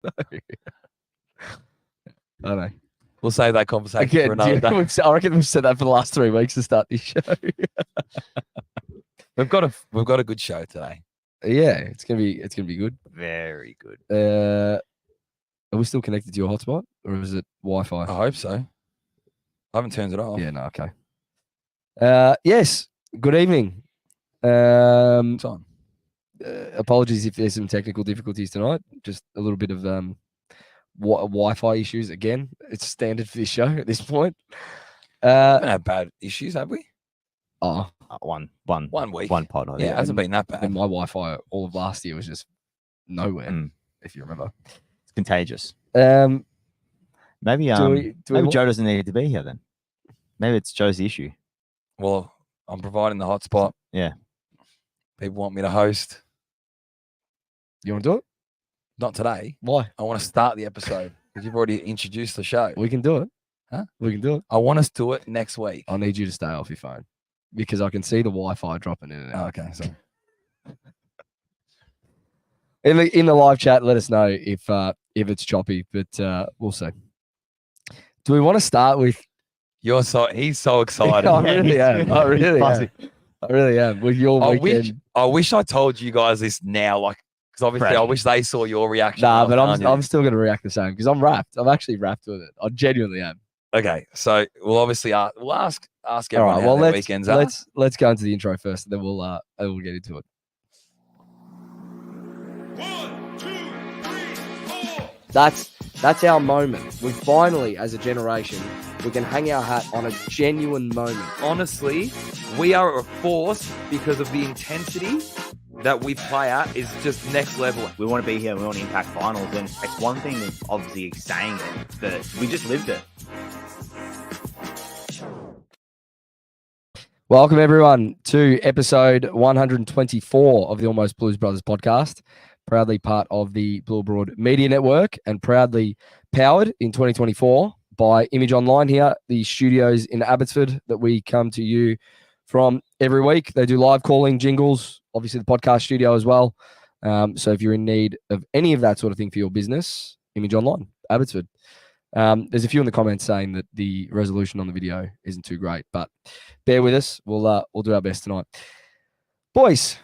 I don't know. We'll save that conversation for Again, another day. I reckon we've said that for the last 3 weeks to start this show. We've got a good show today. Yeah, it's gonna be good. Very good. Are we still connected to your hotspot, or is it Wi-Fi? I hope so. I haven't turned it off. Yeah, no, okay. Yes. Good evening. It's on. Apologies if there's some technical difficulties tonight. Just a little bit of Wi-Fi issues again. It's standard for this show at this point. We haven't had bad issues, have we? Oh, One week. One pod. Yeah, it hasn't been that bad. and my Wi-Fi all of last year was just nowhere. If you remember, It's contagious. um, Maybe we maybe want- Joe doesn't need to be here then. Maybe it's Joe's the issue. Well, I'm providing the hotspot. Yeah. People want me to host. you want to do it? Not today. Why? I want to start the episode because you've already introduced the show. We can do it. Huh? We can do it. I want us to do it next week. I need you to stay off your phone because I can see the Wi-Fi dropping in and out. Okay, so In the live chat, let us know if it's choppy, but we'll see. Do we want to start with? he's so excited. I really am. I really am. With your weekend. I wish I told you guys this now, because obviously I wish they saw your reaction. Nah, when but I was telling I'm still going to react the same because I'm wrapped. I'm actually wrapped with it. I genuinely am. you. Okay, so we'll obviously ask All everyone right. how Well, their weekends are. let's go into the intro first, and then we'll get into it. 1, 2, 3, 4. That's our moment. We finally, as a generation, we can hang our hat on a genuine moment. Honestly, we are a force because of the intensity that we play at is just next level. We want to be here. We want to impact finals. And it's one thing of obviously saying it, but we just lived it. Welcome, everyone, to episode 124 of the Almost Blues Brothers podcast, proudly part of the Blue Abroad Media Network and proudly powered in 2024 by Image Online here, the studios in Abbotsford that we come to you from every week. They do live calling, jingles, obviously the podcast studio as well. So if you're in need of any of that sort of thing for your business, Image Online, Abbotsford. There's a few in the comments saying that the resolution on the video isn't too great, but bear with us. We'll do our best tonight. Boys,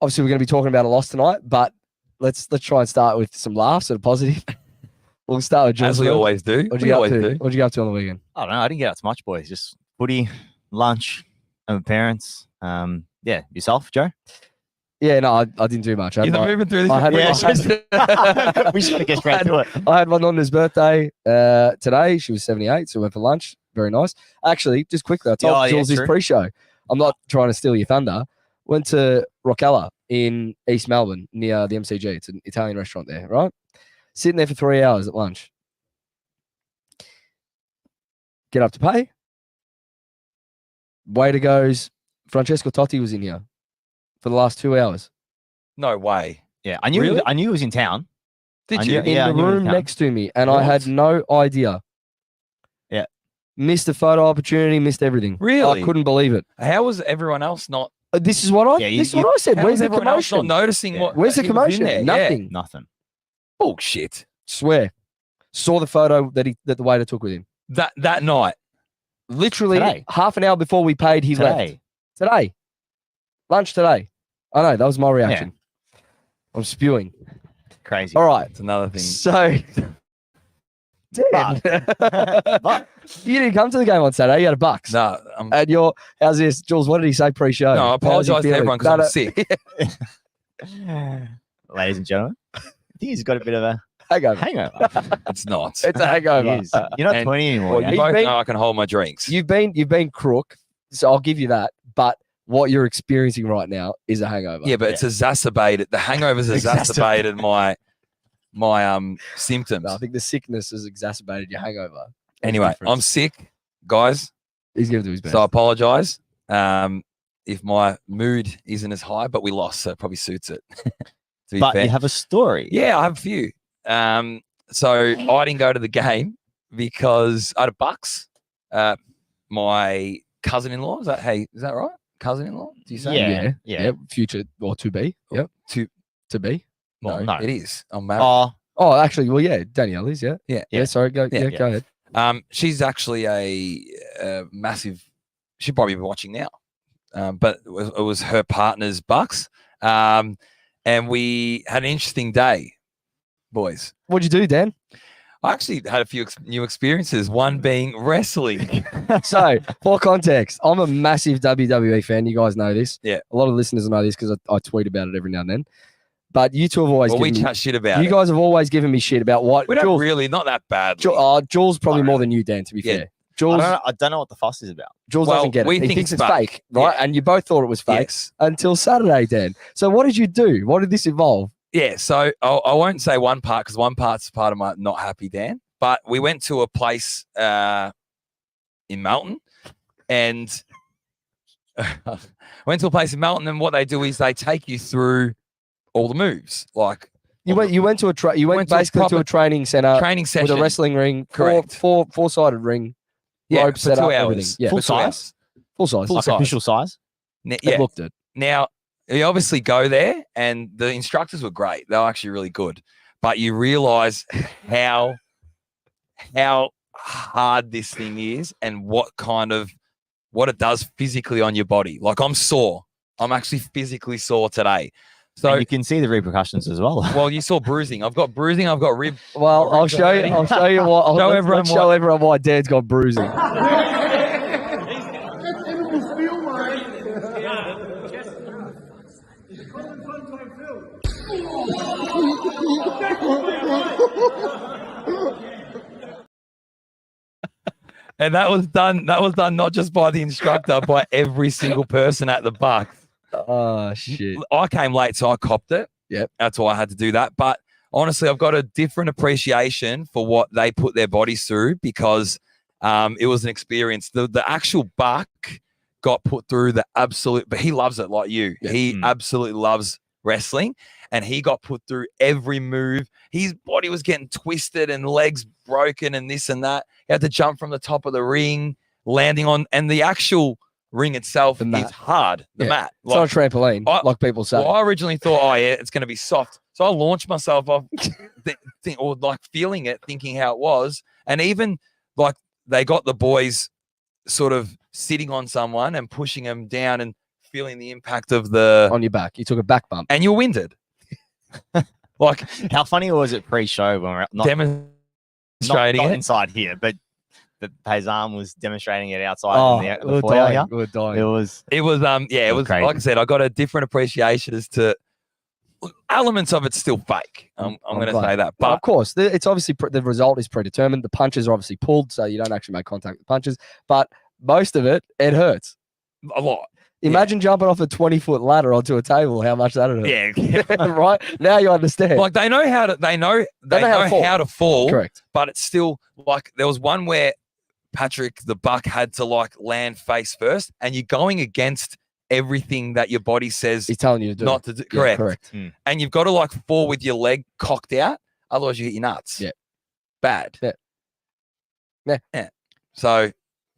obviously we're going to be talking about a loss tonight, but let's try and start with some laughs that are positive. We'll start with Jules. As we always do. What'd you get up to on the weekend? I don't know. I didn't get out to much, boys. Just footy, lunch, and with parents. Yeah. Yourself, Joe? Yeah, no, I didn't do much. You're moving through this. I had Yeah, we should get straight to it. I had my nonna's birthday today. She was 78, so we went for lunch. Very nice. Actually, just quickly, I told Jules this true. pre-show. I'm not trying to steal your thunder. Went to Rockella in East Melbourne near the MCG. It's an Italian restaurant there, right? Sitting there for 3 hours at lunch. Get up to pay. Waiter goes, Francesco Totti was in here for the last 2 hours. No way. Yeah, I knew. Really? I knew he was in town. Did I you? knew- In Yeah, I the knew he was room in town. next to me, and I had What? no idea. Yeah. Missed a photo opportunity, missed everything. Really? I couldn't believe it. How was everyone else not? This is what I. Yeah, this is what I said. How Where's was the everyone else not commotion? noticing Yeah. what? Where's the he was in commotion? there? Nothing. Yeah. Nothing. Bullshit. Swear. Saw the photo that the waiter took with him. That night. Literally Today. half an hour before we paid, he left. Today. Today. Lunch today. I know, that was my reaction. I'm spewing. Crazy. All right. It's another thing. So, Dan, But- you didn't come to the game on Saturday. You had a Bucks. No, And how's this? Jules, what did he say pre-show? no, I How's he apologize to feeling? everyone No, because no, I'm sick. Ladies and gentlemen, I think he's got a bit of a Hangover. hangover. It's not. It's a hangover. He is. You're not And- 20 anymore. Well, yeah? you He's both been- know I can hold my drinks. You've been crook, so I'll give you that. But what you're experiencing right now is a hangover. Yeah, but it's exacerbated. The hangover's exacerbated my symptoms. No, I think the sickness has exacerbated your hangover. There's a Anyway, difference. I'm sick, guys. He's going to do his best. So I apologize if my mood isn't as high, but we lost, so it probably suits it. to be But fair. you have a story. Yeah, I have a few. So I didn't go to the game because I had a Bucks. My cousin-in-law, is that right? Cousin-in-law? Do you say? Yeah. Future or to be. Yep. To To be. Well, no, no. it is. I'm married. Oh, Oh, actually, well, yeah, Danielle is, yeah. Yeah. Yeah, sorry, go ahead. She's actually a massive. She'd probably be watching now, but it was her partner's Bucks, and we had an interesting day, boys. What'd you do, Dan? I actually had a few new experiences. One being wrestling. So, for context, I'm a massive WWE fan. You guys know this. Yeah. A lot of listeners know this because I tweet about it every now and then. But you two have always Well, we given me, chat shit about you it. guys have always given me shit about what We don't Jules, really, not that bad. Jules probably more than you, Dan, to be Yeah. fair. Jules I don't know what the fuss is about. Jules Well, doesn't get it. we He think thinks it's it's fake, right? Yeah. And you both thought it was fake Yes. until Saturday, Dan. So what did you do? What did this involve? Yeah, so I won't say one part because one part's part of my not happy Dan. But we went to a place in Melton, and went to a place in Melton, and what they do is they take you through all the moves, like You went to a Went to a basically to proper a training center training with session. a wrestling ring, Correct. four-sided ring, yeah, rope for set 2 up, hours. everything. Yeah, Full for 2 size? hours. full size. Full Like size. official size. It Yeah. looked it. Now, you obviously go there, and the instructors were great. They were actually really good. But you realize how hard this thing is and what it does physically on your body. Like, I'm sore. I'm actually physically sore today. So, And you can see the repercussions as well. well, you saw bruising. I've got bruising. I've got rib. Well, I'll show you. I'll show you what. Show let's everyone show everyone why Dan's got bruising. And that was done not just by the instructor, by every single person at the Bucks. Oh shit! I came late, so I copped it. Yep. That's why I had to do that. But honestly, I've got a different appreciation for what they put their bodies through because it was an experience. The actual Buck got put through the absolute, but he loves it like you. Yeah. He absolutely loves wrestling, and he got put through every move. His body was getting twisted and legs broken and this and that. He had to jump from the top of the ring, landing on, and the actual ring itself The mat. is hard. The Yeah. mat. It's not a trampoline, like people say. Well, I originally thought, oh yeah, it's going to be soft. So I launched myself off, or like feeling it, thinking how it was, and even like they got the boys sort of sitting on someone and pushing them down and feeling the impact of the, On your back, you took a back bump. and you're winded. Like How funny was it pre-show when we're not demonstrating it. inside here, but the Paysan was demonstrating it outside Oh, in we were the foyer. dying. We were dying. It was It was it was Crazy. like I said, I got a different appreciation as to elements of it's still fake. I'm going to glad. say that, But but of course, it's obviously the result is predetermined. The punches are obviously pulled, so you don't actually make contact with punches. But most of it hurts. a lot. Imagine jumping off a 20-foot ladder onto a table. How much that would hurt. Yeah. Right now you understand. Like they know how to fall. Correct. But it's still like there was one where Patrick the Buck had to like land face first, and you're going against everything that your body says He's telling you to do not it. to do. Yeah, Correct. correct. And you've got to like fall with your leg cocked out, otherwise you hit your nuts. Yeah. Bad. Yeah. So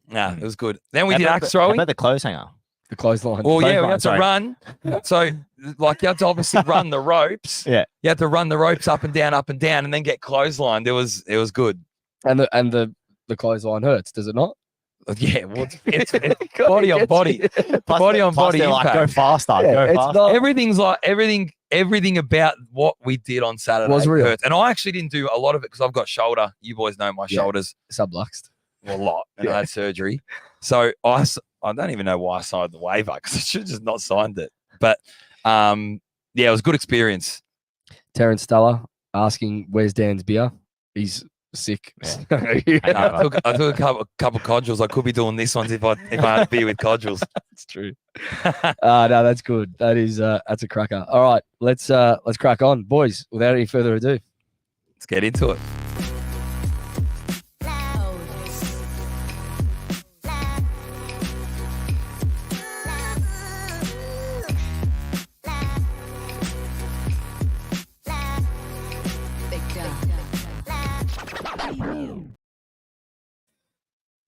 it was good. Then we How did about axe the- how throwing. about the clothes hanger. The clothesline. Well, yeah, we Clothesline, had to sorry. run. So, like, you had to obviously run the ropes. Yeah. You had to run the ropes up and down, and then get clotheslined. It was good. And the clothesline hurts, does it not? Yeah, well, it's body on body, body on Plus body they're like, go impact. faster, Yeah, go it's faster. not- Everything's like everything about what we did on Saturday Was real. hurts. And I actually didn't do a lot of it because I've got shoulder. You boys know my Yeah. shoulders Subluxed. a lot, and Yeah. I had surgery. So I don't even know why I signed the waiver because I should have just not signed it. But yeah, it was a good experience. Terrence Stella asking, "Where's Dan's beer?" He's sick. And I took a couple codgels. I could be doing this ones if I had a beer with codgels. That's true. No, that's good. That's a cracker. All right, let's crack on, boys. Without any further ado, Let's get into it.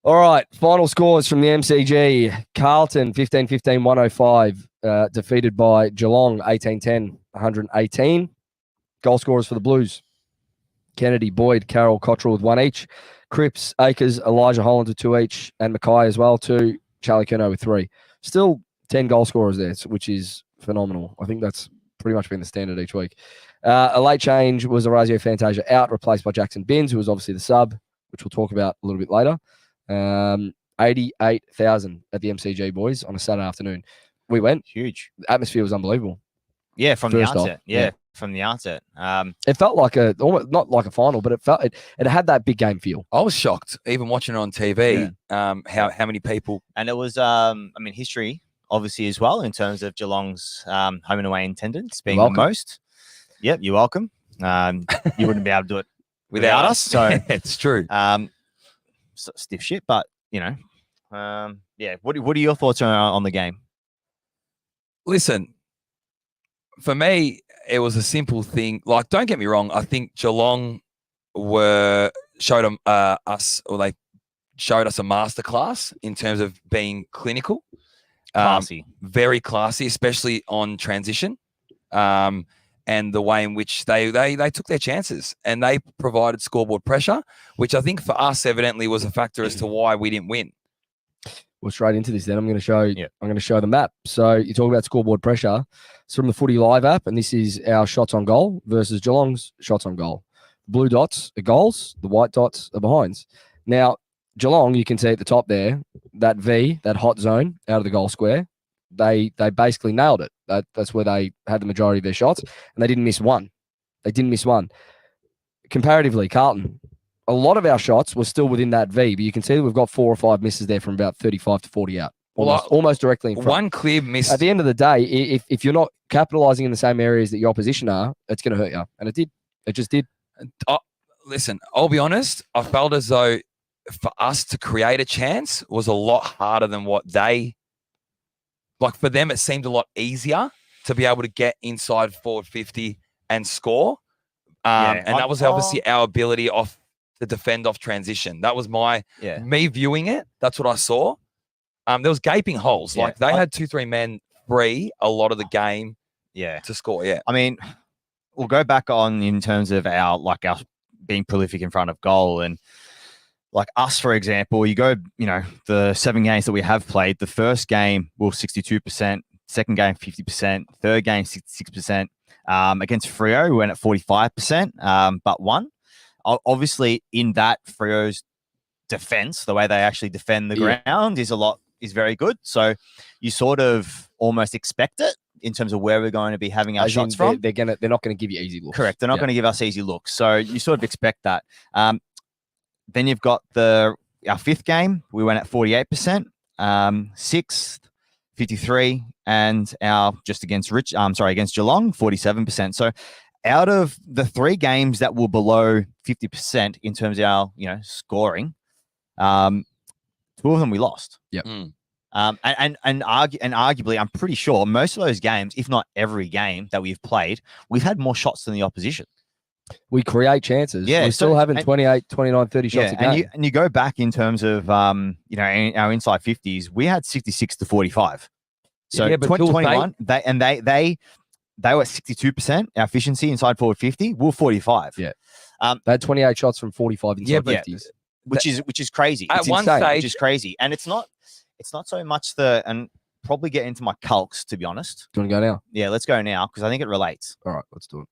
all right. Final scores from the MCG: Carlton 15-15-105, defeated by Geelong 18-10, 118. Goal scorers for the Blues. Kennedy, Boyd, Carroll, Cottrell with 1 each. Cripps, Akers, Elijah Hollands with 2 each, and Mackay as well, 2. Charlie Curnow with 3. Still 10 goal scorers there, which is phenomenal. I think that's pretty much been the standard each week. A late change was Orazio Fantasia out, replaced by Jackson Binns, who was obviously the sub, which we'll talk about a little bit later. 88,000 at the MCG, boys, on a Saturday afternoon. We went. Huge. The atmosphere was unbelievable. Yeah, from the First off, outset. Yeah, from the outset. It felt like almost not like a final, but it had that big game feel. I was shocked, even watching it on TV, how many people. And it was, history, obviously, as well, in terms of Geelong's home and away attendance being the most. Yep, you're welcome. You wouldn't be able to do it without us. So it's true. Stiff shit, but, What are your thoughts on the game? Listen, for me, it was a simple thing. Like, don't get me wrong. I think Geelong showed us a masterclass in terms of being clinical. Classy. Very classy, especially on transition. And the way in which they took their chances and they provided scoreboard pressure, which I think for us evidently was a factor as to why we didn't win. Well, straight into this then. I'm going to show the map. So you talk about scoreboard pressure. It's from the Footy Live app, and this is our shots on goal versus Geelong's shots on goal. Blue dots are goals, the white dots are behinds. Now, Geelong, you can see at the top there, that V, that hot zone out of the goal square, they basically nailed it. That's where they had the majority of their shots, and they didn't miss one. Comparatively, Carlton, a lot of our shots were still within that V, but you can see that we've got 4 or 5 misses there from about 35 to 40 out. Almost directly in front. One clear miss. At the end of the day, if you're not capitalising in the same areas that your opposition are, it's going to hurt you. And it did. It just did. Listen, I'll be honest. I felt as though for us to create a chance was a lot harder than what they... Like, for them, it seemed a lot easier to be able to get inside forward 50 and score. And that was obviously our ability to defend off transition. That was me viewing it. That's what I saw. There was gaping holes. Like, they had 2-3 men free a lot of the game to score. Yeah. I mean, we'll go back on in terms of our being prolific in front of goal. And like us, for example, you go, the 7 games that we have played, the first game, we were 62%, second game, 50%, third game, 66%. Against Freo, we went at 45%, but won. Obviously, in that, Freo's defense, the way they actually defend the ground is very good. So you sort of almost expect it in terms of where we're going to be having our shots from. They're not going to give you easy looks. Correct. They're not going to give us easy looks. So you sort of expect that. Then you've got our 5th game. We went at 48%. 6th, 53, and our against Geelong, 47%. So out of the 3 games that were below 50% in terms of our scoring, 2 of them we lost. Yep. And arguably, I'm pretty sure most of those games, if not every game that we've played, we've had more shots than the opposition. We create chances. Yeah, we're still having 28, 29, 30 shots a game. And you go back in terms of our inside 50s, we had 66 to 45. So 2021, they were at 62% our efficiency inside forward 50. We're 45. Yeah. They had 28 shots from 45 inside 50s. Which is crazy. At one stage, which is crazy. And it's not so much and probably get into my calcs, to be honest. Do you want to go now? Yeah, let's go now because I think it relates. All right, let's do it.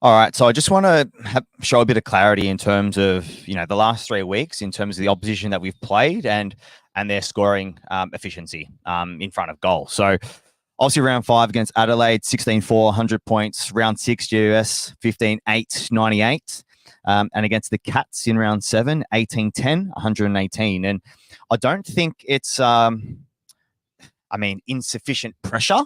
All right, so I just want to show a bit of clarity in terms of the last 3 weeks in terms of the opposition that we've played and their scoring efficiency in front of goal. So obviously round 5 against Adelaide, 16-4, 100 points. Round 6 GUS, 15-8, 98. And against the Cats in round 7, 18-10, 118. And I don't think it's insufficient pressure,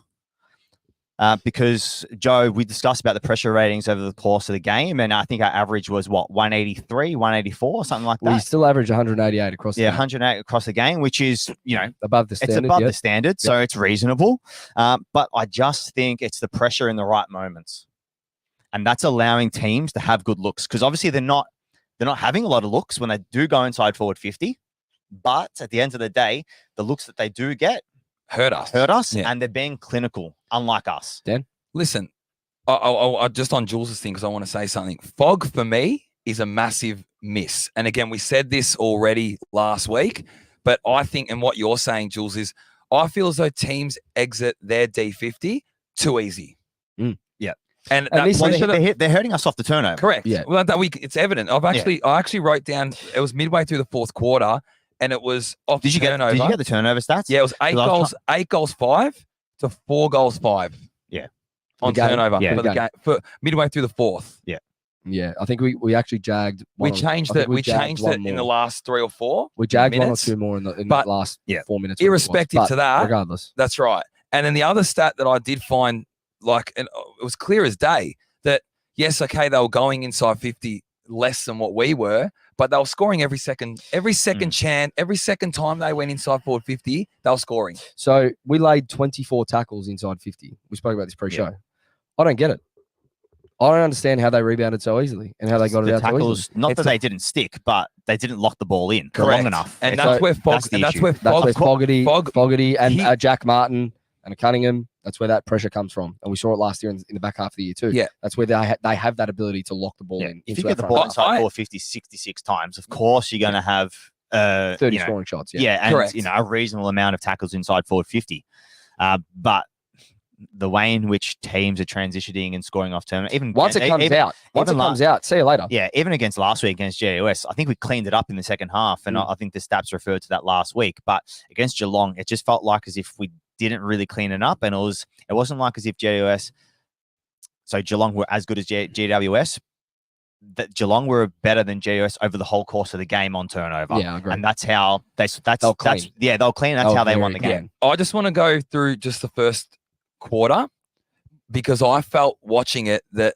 Because, Joe, we discussed about the pressure ratings over the course of the game, and I think our average was, 183, 184, something like that? We still average 188 across the game. 108 across the game, which is, Above the standard. it's above yeah. the standard, so it's reasonable. But I just think it's the pressure in the right moments. And that's allowing teams to have good looks, because obviously they're not having a lot of looks when they do go inside forward 50. But at the end of the day, the looks that they do get hurt us. Yeah. And they're being clinical, unlike us. Listen, I just on Jules' thing, because I want to say something. Fog for me is a massive miss. And again, we said this already last week, but I think, and what you're saying, Jules, is I feel as though teams exit their D50 too easy. Yeah. And this- They're hurting us off the turnover. correct. Yeah. Well, it's evident. I actually wrote down, it was midway through the fourth quarter, and it was off Did you turnover. get the turnover stats? Yeah, it was 8 goals 5 to 4 goals 5. Yeah. On The game. turnover Yeah. for the game, for midway through the fourth. Yeah, I think we actually jagged. We one or- changed I think it. We jagged changed one it in the more. last 3 or 4. We jagged minutes. 1 or 2 more in the But- last Yeah. 4 minutes. Irrespective to that, regardless. That's right. And then the other stat that I did find, and it was clear as day, that yes, okay, they were going inside 50 less than what we were, but they were scoring every second chance, every second time they went inside forward 50, they were scoring. So we laid 24 tackles inside 50. We spoke about this pre-show. I don't get it. I don't understand how they rebounded so easily and how they got it the out so easily. tackles, not that they didn't stick, but they didn't lock the ball in for long enough. And It's that's like- where Fog, that's the and that's issue. where That's Fog, where Fogarty and he- Jack Martin and Cunningham. That's where that pressure comes from, and we saw it last year in the back half of the year too. Yeah. That's where they have that ability to lock the ball in. If into you that get the front ball half. inside 450 66 times, of course you're going to have 30 scoring shots. Yeah. and Correct. a reasonable amount of tackles inside forward 50. But the way in which teams are transitioning and scoring off turn, even Once it comes out, see you later. Yeah, even against last week against GWS, I think we cleaned it up in the second half, and I think the stats referred to that last week. But against Geelong, it just felt like as if we didn't really clean it up, and it wasn't like as if Geelong were as good as GWS. That Geelong were better than GWS over the whole course of the game on turnover. Yeah, I agree. And that's how they'll clean. They'll clean. That's They'll how they very won the game. I just want to go through just the first quarter, because I felt watching it that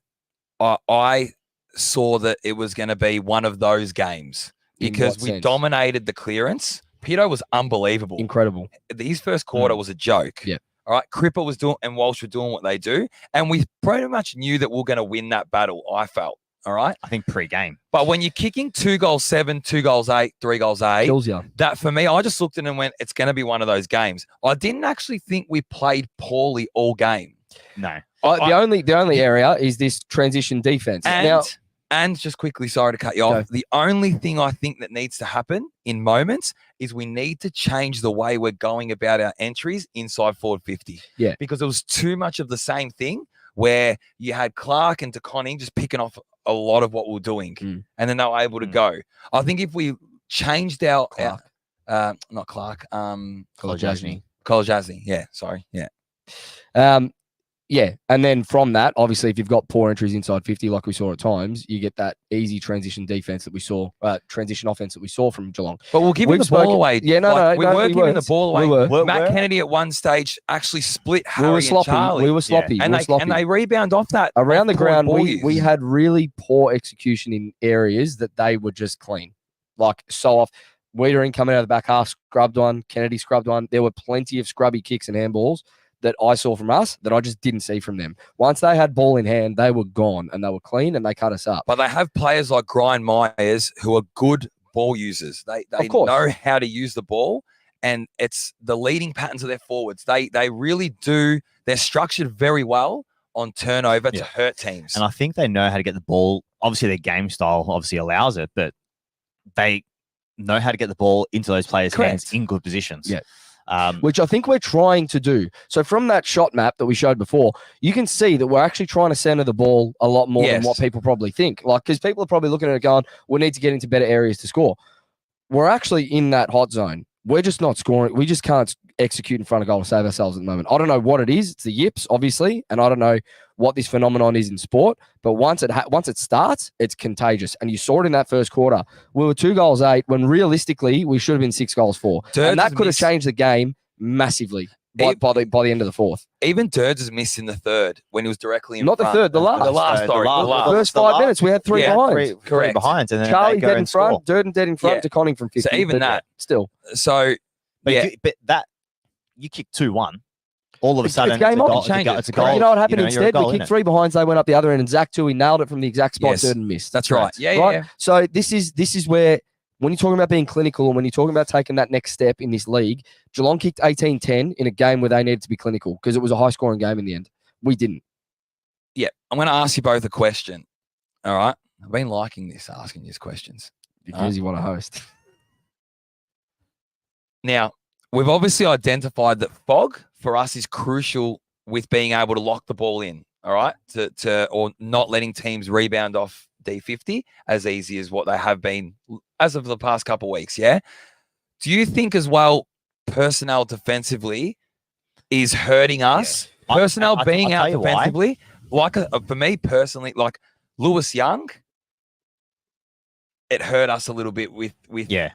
I saw that it was going to be one of those games, In because what we sense? dominated the clearance. Pitto was unbelievable. Incredible. His first quarter was a joke. Yeah. All right. Cripper was doing, and Walsh were doing what they do. And we pretty much knew that we were going to win that battle, I felt. All right. I think pre-game. But when you're kicking 2 goals 7, 2 goals 8, 3 goals 8, Kills you. that for me, I just looked at it and went, it's going to be one of those games. I didn't actually think we played poorly all game. No. The only area is this transition defense. And just quickly, sorry to cut you off. The only thing I think that needs to happen in moments is we need to change the way we're going about our entries inside forward 50. Yeah. Because it was too much of the same thing where you had Clark and DeConning just picking off a lot of what we're doing, and then they were able to go. I think if we changed our not Clark, Kolajasny. Yeah, sorry. Yeah. Yeah, and then from that, obviously, if you've got poor entries inside 50, like we saw at times, you get that easy transition defense that we saw, transition offense that we saw from Geelong. But we'll give him the ball away. Yeah, we were giving the ball away. We were. Matt Kennedy at one stage actually split Harry We were and sloppy. Charlie. We were sloppy. And they rebound off that. Around the poor ground, ball we use. had really poor execution in areas that they were just clean. Like, so off. Wiedering coming out of the back half, scrubbed one. Kennedy scrubbed one. There were plenty of scrubby kicks and handballs that I saw from us that I just didn't see from them. Once they had ball in hand, they were gone and they were clean and they cut us up. But they have players like Brian Myers who are good ball users. They Of course. know how to use the ball, and it's the leading patterns of their forwards. They really do. They're structured very well on turnover to hurt teams. And I think they know how to get the ball. Obviously, their game style obviously allows it, but they know how to get the ball into those players' hands in good positions. Yeah. Which I think we're trying to do. So from that shot map that we showed before, you can see that we're actually trying to center the ball a lot more than what people probably think. Like, because people are probably looking at it going, we need to get into better areas to score. We're actually in that hot zone. We're just not scoring. We just can't execute in front of goal to save ourselves at the moment. I don't know what it is. It's the yips, obviously, and I don't know what this phenomenon is in sport. But once it starts, it's contagious. And you saw it in that first quarter. We were 2 goals 8 when realistically we should have been 6 goals 4. And that could have changed the game massively. by the end of the fourth. Even Dirds has missed in the third when he was directly in Not the front. third, the last. The last, sorry. The last. First 5 minutes, we had three Yeah, behinds. three Correct. behinds, and then Charlie they go dead in and front, score. Durden dead in front Yeah. to Conning from 50. So even but that. still. So, But, yeah. but that you kick 2-1, all of a sudden it's game a on. goal. It changes. It's a goal. You know what happened you're a instead? goal We in kicked it. 3 behinds, they went up the other end, and Zach too, he nailed it from the exact spot Yes. Durden missed. That's right. Yeah, right? yeah. So this is where, when you're talking about being clinical and when you're talking about taking that next step in this league, Geelong kicked 18-10 in a game where they needed to be clinical because it was a high-scoring game in the end. We didn't. Yeah. I'm going to ask you both a question. All right. I've been liking this, asking these questions. Because you want to host. Now, we've obviously identified that fog for us is crucial with being able to lock the ball in, all right, or not letting teams rebound off D50 as easy as what they have been as of the past couple of weeks, yeah? Do you think as well personnel defensively is hurting us? Yeah. Personnel I'll being tell out you why. defensively? Like, for me personally, like Lewis Young, it hurt us a little bit with Yeah.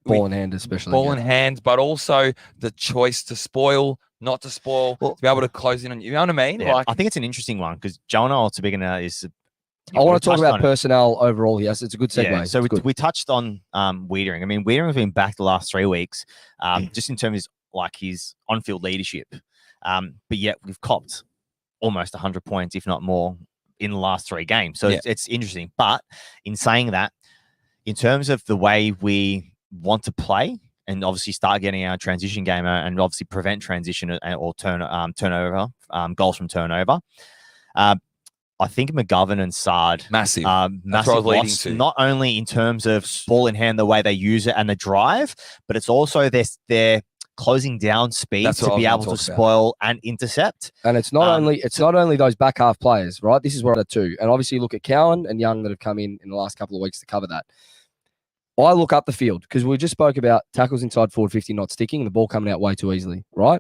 Ball in hand, especially. ball yeah. in hand, but also the choice to spoil, not to spoil, Well, to be able to close in on you. You know what I mean? Yeah. Like, I think it's an interesting one because Jonah Altobigana is. I want to talk touched about on it. personnel overall here. So it's a good segue. Yeah, so It's good. we touched on Wiedering. I mean, Wiedering has been back the last 3 weeks, just in terms of like his on-field leadership. But yet we've copped almost 100 points, if not more, in the last 3 games. So Yeah. it's interesting. But in saying that, in terms of the way we want to play and obviously start getting our transition game and obviously prevent transition or turnover, goals from turnover, I think McGovern and Sard massive. massive what I was leading loss, to. not only in terms of ball in hand, the way they use it and the drive, but it's also their closing down speed That's what to I be was able gonna to talk about. spoil and intercept. And it's not only those back half players, right? This is where I too. And obviously you look at Cowan and Young that have come in the last couple of weeks to cover that. I look up the field because we just spoke about tackles inside forward 50 not sticking and the ball coming out way too easily, right?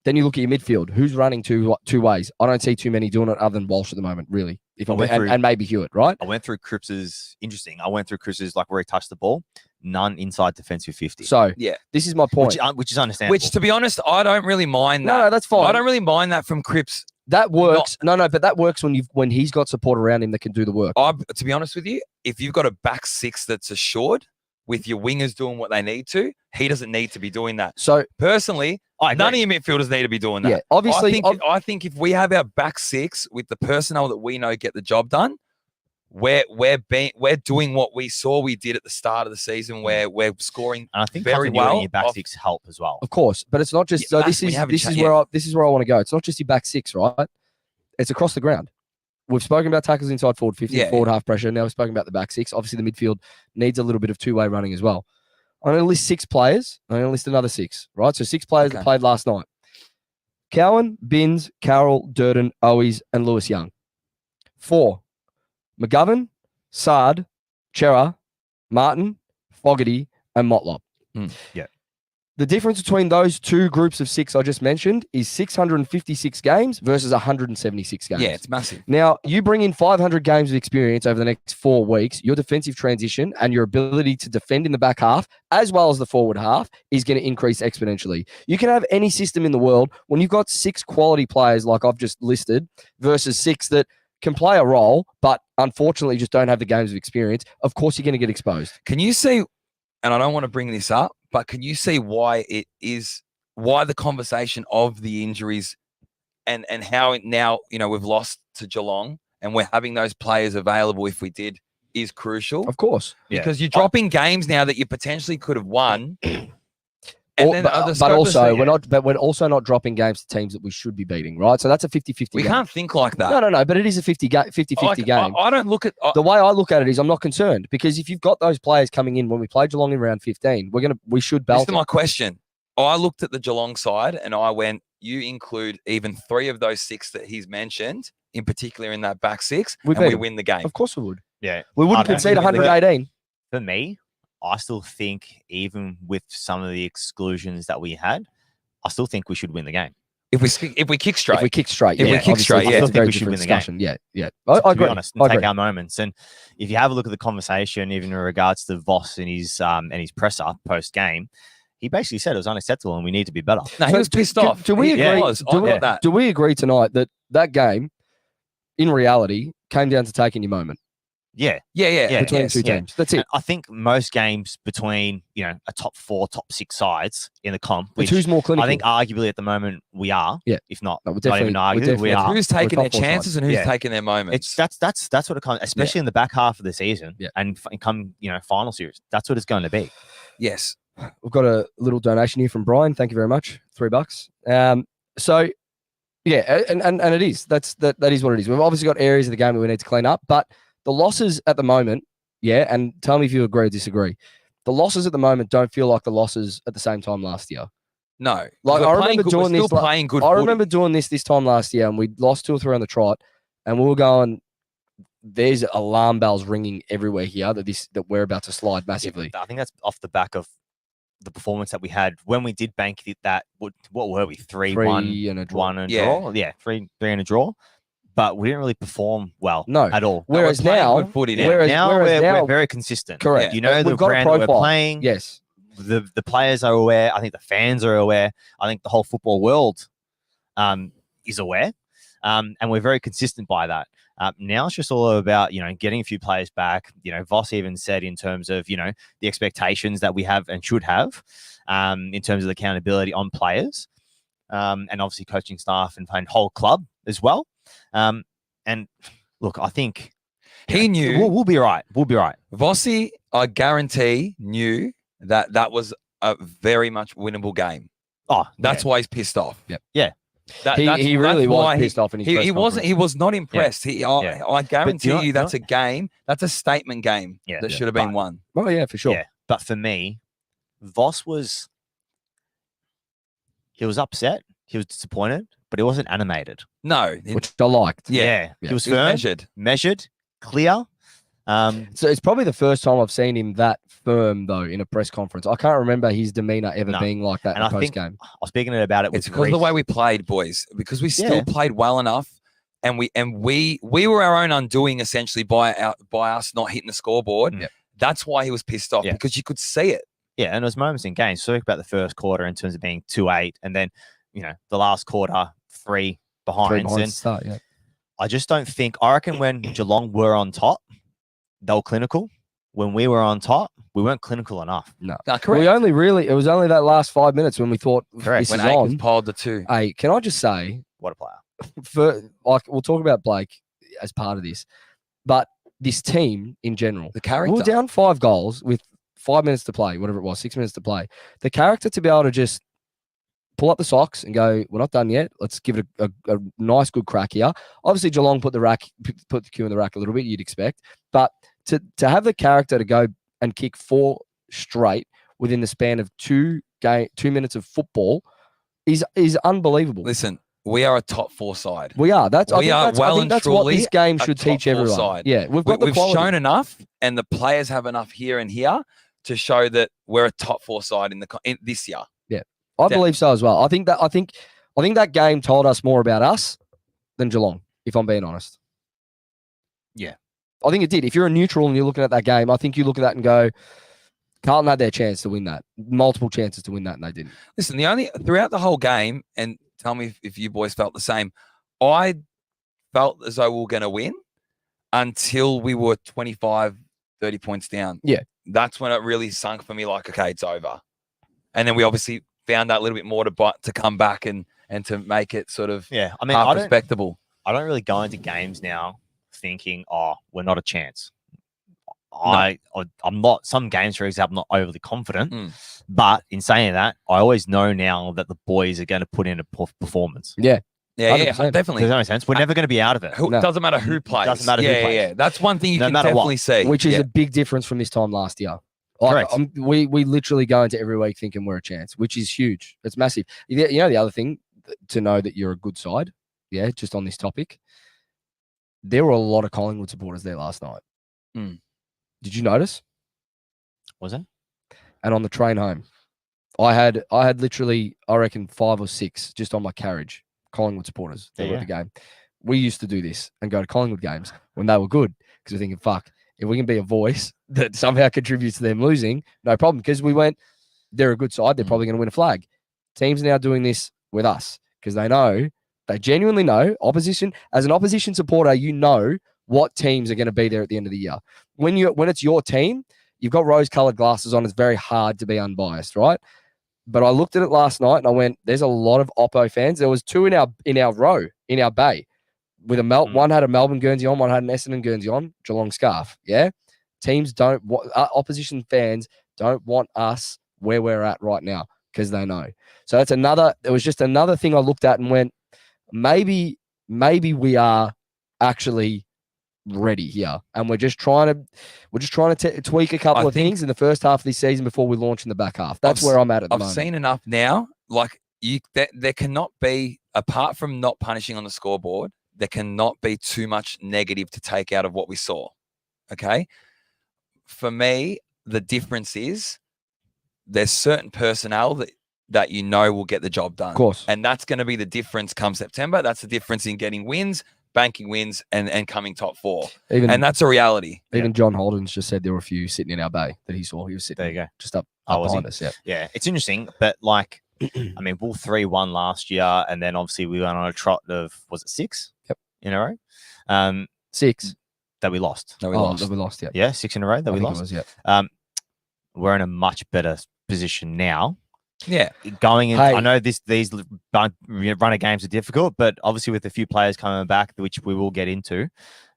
Then you look at your midfield. Who's running two ways? I don't see too many doing it other than Walsh at the moment, really. And maybe Hewitt, right? I went through Cripps's like where he touched the ball, none inside defensive 50. So Yeah. this is my point. Which is understandable. Which, to be honest, I don't really mind that. No, that's fine. I don't really mind that from Cripps. That works. But that works when he's got support around him that can do the work. To be honest with you, if you've got a back six that's assured with your wingers doing what they need to, he doesn't need to be doing that. So Personally, I none of agree. your midfielders need to be doing that. yeah, obviously, I think if we have our back six with the personnel that we know get the job done, we're doing what we saw we did at the start of the season, where we're scoring. And I think very continuity in well your back off- six help as well. of course, but it's not just. Yeah, So that's when you haven't this is where I want to go. It's not just your back six, right? It's across the ground. We've spoken about tackles inside forward 50, Yeah. forward half pressure. Now we've spoken about the back six. Obviously, the midfield needs a little bit of two-way running as well. I'm going to list 6 players. I'm going to list another 6, right? So 6 players that Okay. played last night. Cowan, Binns, Carroll, Durden, Owies, and Lewis Young. 4, McGovern, Sard, Chera, Martin, Fogarty, and Motlop. Yeah. The difference between those 2 groups of 6 I just mentioned is 656 games versus 176 games. Yeah, it's massive. Now, you bring in 500 games of experience over the next 4 weeks, your defensive transition and your ability to defend in the back half, as well as the forward half, is going to increase exponentially. You can have any system in the world when you've got 6 quality players like I've just listed versus 6 that can play a role, but unfortunately just don't have the games of experience. Of course, you're going to get exposed. Can you see, and I don't want to bring this up, but can you see why the conversation of the injuries and how now, we've lost to Geelong and we're having those players available if we did is crucial? Of course. Yeah. Because you're dropping games now that you potentially could have won. And then But also, we're also not dropping games to teams that we should be beating, right? So that's a 50-50 we game. can't think like that. No, but it is a 50-50 game. I don't look at The way I look at it is I'm not concerned because if you've got those players coming in when we play Geelong in round 15, we should belt Listen to my question. I looked at the Geelong side and I went, you include even 3 of those 6 that he's mentioned, in particular in that back 6, We and beat we them. win the game. Of course we would. Yeah. We wouldn't Okay. concede 118. For me, I still think even with some of the exclusions that we had, I still think we should win the game. If we kick straight. If we kick straight, If we yeah. kick obviously, straight, yeah. it's I a still very think we should different win the game. discussion. Yeah. I To agree. be honest, I and take agree. our moments. And if you have a look at the conversation, even in regards to Voss and his presser post game, he basically said it was unacceptable and we need to be better. No, he was pissed off. Do we He agree? was. I Do we, got that. do we agree tonight that that game, in reality, came down to taking your moment Yeah. Yeah. between yes. two yeah. teams? That's it. And I think most games between, a top 4, top 6 sides in the comp, But which who's more clinical? I think arguably at the moment we are. Yeah. If not, No, we're not even definitely- we're arguably, we definitely- are. Who's taking top their four side. chances and who's Yeah. taking their moments? That's what it comes, especially in the back half of the season. Yeah. And come, final series. That's what it's going to be. Yes. We've got a little donation here from Brian. Thank you very much. $3. So yeah, and it is. That is what it is. We've obviously got areas of the game that we need to clean up, but the losses at the moment, yeah, and tell me if you agree or disagree. The losses at the moment don't feel like the losses at the same time last year. No. Like, We're I playing remember good- doing we're this, still like, playing good I footy. remember doing this time last year, and we lost 2 or 3 on the trot, and we were going, there's alarm bells ringing everywhere here that we're about to slide massively. I think that's off the back of the performance that we had when we did bank that. What were we? 3-1, 3 and a draw. 1 and Yeah. draw. Yeah, 3 and a draw. But we didn't really perform well. No. At all. No, we're Whereas playing now, good footy Yeah, now. whereas now- we're very consistent. Correct. You know We've the got a brand that we're profile. playing. Yes. The players are aware. I think the fans are aware. I think the whole football world is aware. And we're very consistent by that. Now it's just all about, getting a few players back. Voss even said in terms of, the expectations that we have and should have in terms of the accountability on players and obviously coaching staff and whole club as well. And look, I think He knew. we'll be right. We'll be right. Vossy, I guarantee, knew that was a very much winnable game. Oh, That's why he's pissed off. Yep. Yeah. He really was pissed off in his press He wasn't. conference. He was not impressed. I guarantee you know- you that's a game. That's a statement game Yeah. that Yeah. should have been But- won. Oh, yeah, for sure. Yeah, but for me, Voss he was upset, he was disappointed, but he wasn't animated. No, Which I liked. Yeah. He was he was firm, measured, clear. So it's probably the first time I've seen him that firm, though, in a press conference. I can't remember his demeanor ever No. being like that And in I a think post game. I was speaking about it with It's because of the Reece. way we played, boys. Because we still Yeah. played well enough, and we were our own undoing essentially by us not hitting the scoreboard. Yep. That's why he was pissed off Yeah. because you could see it. Yeah, and there was moments in games. Spoke about the first quarter in terms of being 2-8, and then the last quarter 3 behind. 3 behind And to start, yeah. I just don't think. I reckon when Geelong were on top, they were clinical. When we were on top, we weren't clinical enough. No, We correct. it was only that last 5 minutes when we thought Correct. this When is Akers on. piled the 2. Hey, can I just say, What a player! we'll talk about Blake as part of this, but this team in general, The we character. were down 5 goals with 5 minutes to play, whatever it was, 6 minutes to play. The character to be able to just pull up the socks and go, we're not done yet. Let's give it a nice, good crack here. Obviously, Geelong put the cue in the rack a little bit, you'd expect. But to have the character to go and kick 4 straight within the span of 2 minutes of football is unbelievable. Listen, we are a top 4 side. We are. I We are think well and that's what truly this game a should top teach 4 everyone. side. Yeah, we've got the We've quality. shown enough, and the players have enough here and here to show that we're a top 4 side in this year. I believe so as well. I think that game told us more about us than Geelong, if I'm being honest. Yeah. I think it did. If you're a neutral and you're looking at that game, I think you look at that and go, Carlton had their chance to win that. Multiple chances to win that, and they didn't. Listen, throughout the whole game, and tell me if you boys felt the same, I felt as though we were going to win until we were 25, 30 points down. Yeah. That's when it really sunk for me, like, okay, it's over. And then we obviously found that little bit more to come back and to make it sort of Yeah, I mean, half I don't respectable. really go into games now thinking, oh, we're not a chance. I'm not. Some games, for example, not overly confident. But in saying that, I always know now that the boys are going to put in a performance. Yeah. Yeah, 100%. definitely. Does that make sense? We're never going to be out of it. No. Doesn't matter who plays. Doesn't matter who plays. Yeah. That's one thing you No can matter what. definitely see. Which is Yeah. a big difference from this time last year. Correct. We literally go into every week thinking we're a chance, which is huge. It's massive. You know the other thing to know that you're a good side, yeah, just on this topic, there were a lot of Collingwood supporters there last night. Mm. Did you notice? Was it? And on the train home, I had literally, I reckon, 5 or 6 just on my carriage, Collingwood supporters that were at the game. We used to do this and go to Collingwood games when they were good because we're thinking, fuck, if we can be a voice that somehow contributes to them losing, no problem. Because we went, they're a good side. They're probably going to win a flag. Teams now doing this with us because they genuinely know opposition. As an opposition supporter, you know what teams are going to be there at the end of the year. When it's your team, you've got rose-colored glasses on. It's very hard to be unbiased, right? But I looked at it last night and I went, there's a lot of Oppo fans. There was 2 in our row, in our bay. With one had a Melbourne Guernsey on, one had an Essendon Guernsey on, Geelong scarf. Yeah. Teams opposition fans don't want us where we're at right now because they know. So it was just another thing I looked at and went, maybe we are actually ready here. And we're just trying to tweak a couple of things in the first half of this season before we launch in the back half. That's where I'm at the moment. I've seen enough now. Like there cannot be, apart from not punishing on the scoreboard, there cannot be too much negative to take out of what we saw. Okay. For me, the difference is there's certain personnel that will get the job done. Of course. And that's going to be the difference come September. That's the difference in getting wins, banking wins, and coming top 4. And that's a reality. Even John Hollands just said there were a few sitting in our bay that he saw. He was sitting there you go. Just up behind us. Yeah. Yeah. It's interesting, but like, I mean, Bull 3-1 last year, and then obviously we went on a trot of, was it 6? Yep. In a row? 6. That we lost. That we lost, yeah. Yeah, 6 in a row that we lost. We're in a much better position now. Yeah. Going in, I know these runner games are difficult, but obviously with a few players coming back, which we will get into,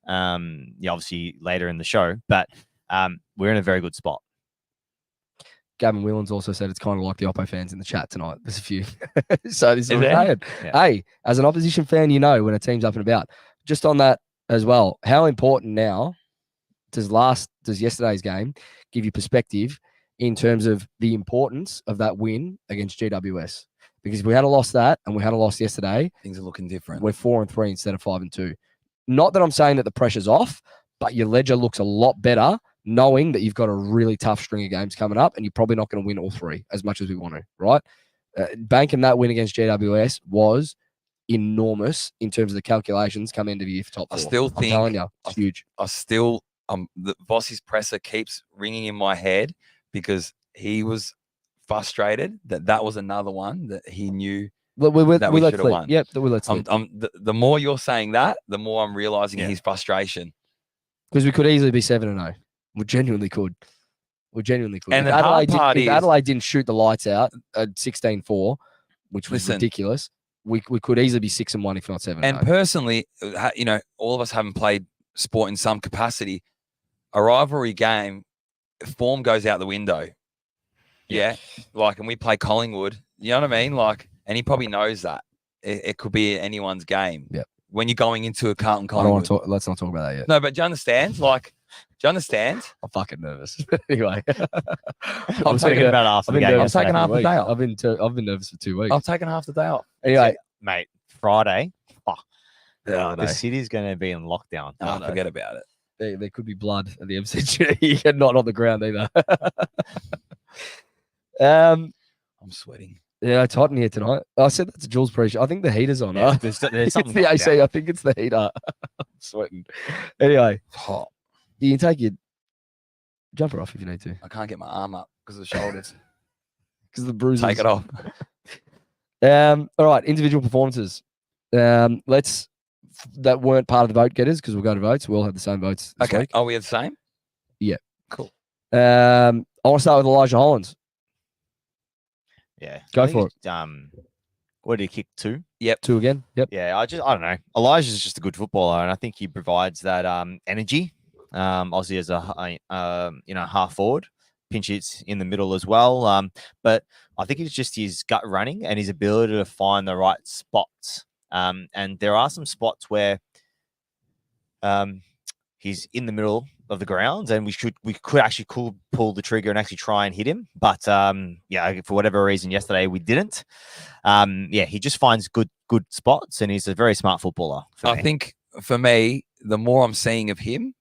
obviously later in the show, but we're in a very good spot. Gavin Whelans also said it's kind of like the Oppo fans in the chat tonight. There's a few. So this is what I'm saying. Hey, as an opposition fan, when a team's up and about. Just on that as well, how important now does yesterday's game give you perspective in terms of the importance of that win against GWS? Because if we had lost that and we had lost yesterday, things are looking different. We're 4-3 instead of 5-2. Not that I'm saying that the pressure's off, but your ledger looks a lot better knowing that you've got a really tough string of games coming up and you're probably not going to win all 3 as much as we want to, right? Banking that win against GWS was enormous in terms of the calculations coming into the year for top 4. I still think, I'm telling you, it's huge. The Vossy's presser keeps ringing in my head because he was frustrated that was another one that he knew that we should have won. Yep, that we let slip. The more you're saying that, the more I'm realizing his frustration. Because we could easily be 7-0. We genuinely could. And if Adelaide didn't shoot the lights out at 16-4, which was ridiculous, we could easily be 6-1 if not 7-0. And personally, all of us haven't played sport in some capacity. A rivalry game, form goes out the window. Yeah. And we play Collingwood. You know what I mean? And he probably knows that. It could be anyone's game. Yeah. When you're going into a Carlton I don't Collingwood. want to let's not talk about that yet. No, but do you understand? Do you understand? I'm fucking nervous. Anyway. I'm thinking about after the game. I'm taking half the day off. I've been nervous for 2 weeks. I've taken half the day off. Anyway. Mate, Friday. The city's going to be in lockdown. Forget about it. There could be blood at the MCG and not on the ground either. I'm sweating. Yeah, it's hot in here tonight. I said that to Jules pre-show. I think the heater's on. Yeah, There's something it's the AC. I think it's the heater. I'm sweating. Anyway, hot. You can take your jumper off if you need to. I can't get my arm up because of the shoulders. Because of the bruises. Take it off. All right, individual performances. That weren't part of the vote getters because we'll go to votes. We'll have the same votes this week. Are we the same? Yeah. Cool. I want to start with Elijah Hollands. Yeah. Go for it. What did he kick? 2? Yep. 2 again. Yep. Yeah. I don't know. Elijah's just a good footballer, and I think he provides that energy. Obviously as a half forward, pinch hits in the middle as well. But I think it's just his gut running and his ability to find the right spots. And there are some spots where he's in the middle of the grounds, and we could actually pull the trigger and actually try and hit him. But for whatever reason yesterday we didn't. He just finds good spots, and he's a very smart footballer. I think for me, the more I'm seeing of him,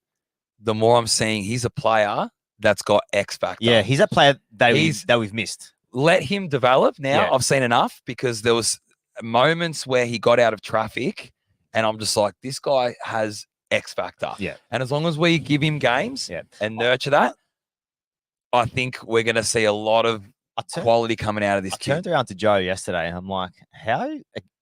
the more I'm seeing he's a player that's got X factor. Yeah, he's a player that we've missed. Let him develop now. Yeah. I've seen enough because there was moments where he got out of traffic, and I'm just like, this guy has X factor. Yeah. And as long as we give him games and nurture that, I think we're going to see a lot of quality coming out of this I kid. turned around to Joe yesterday and I'm like, how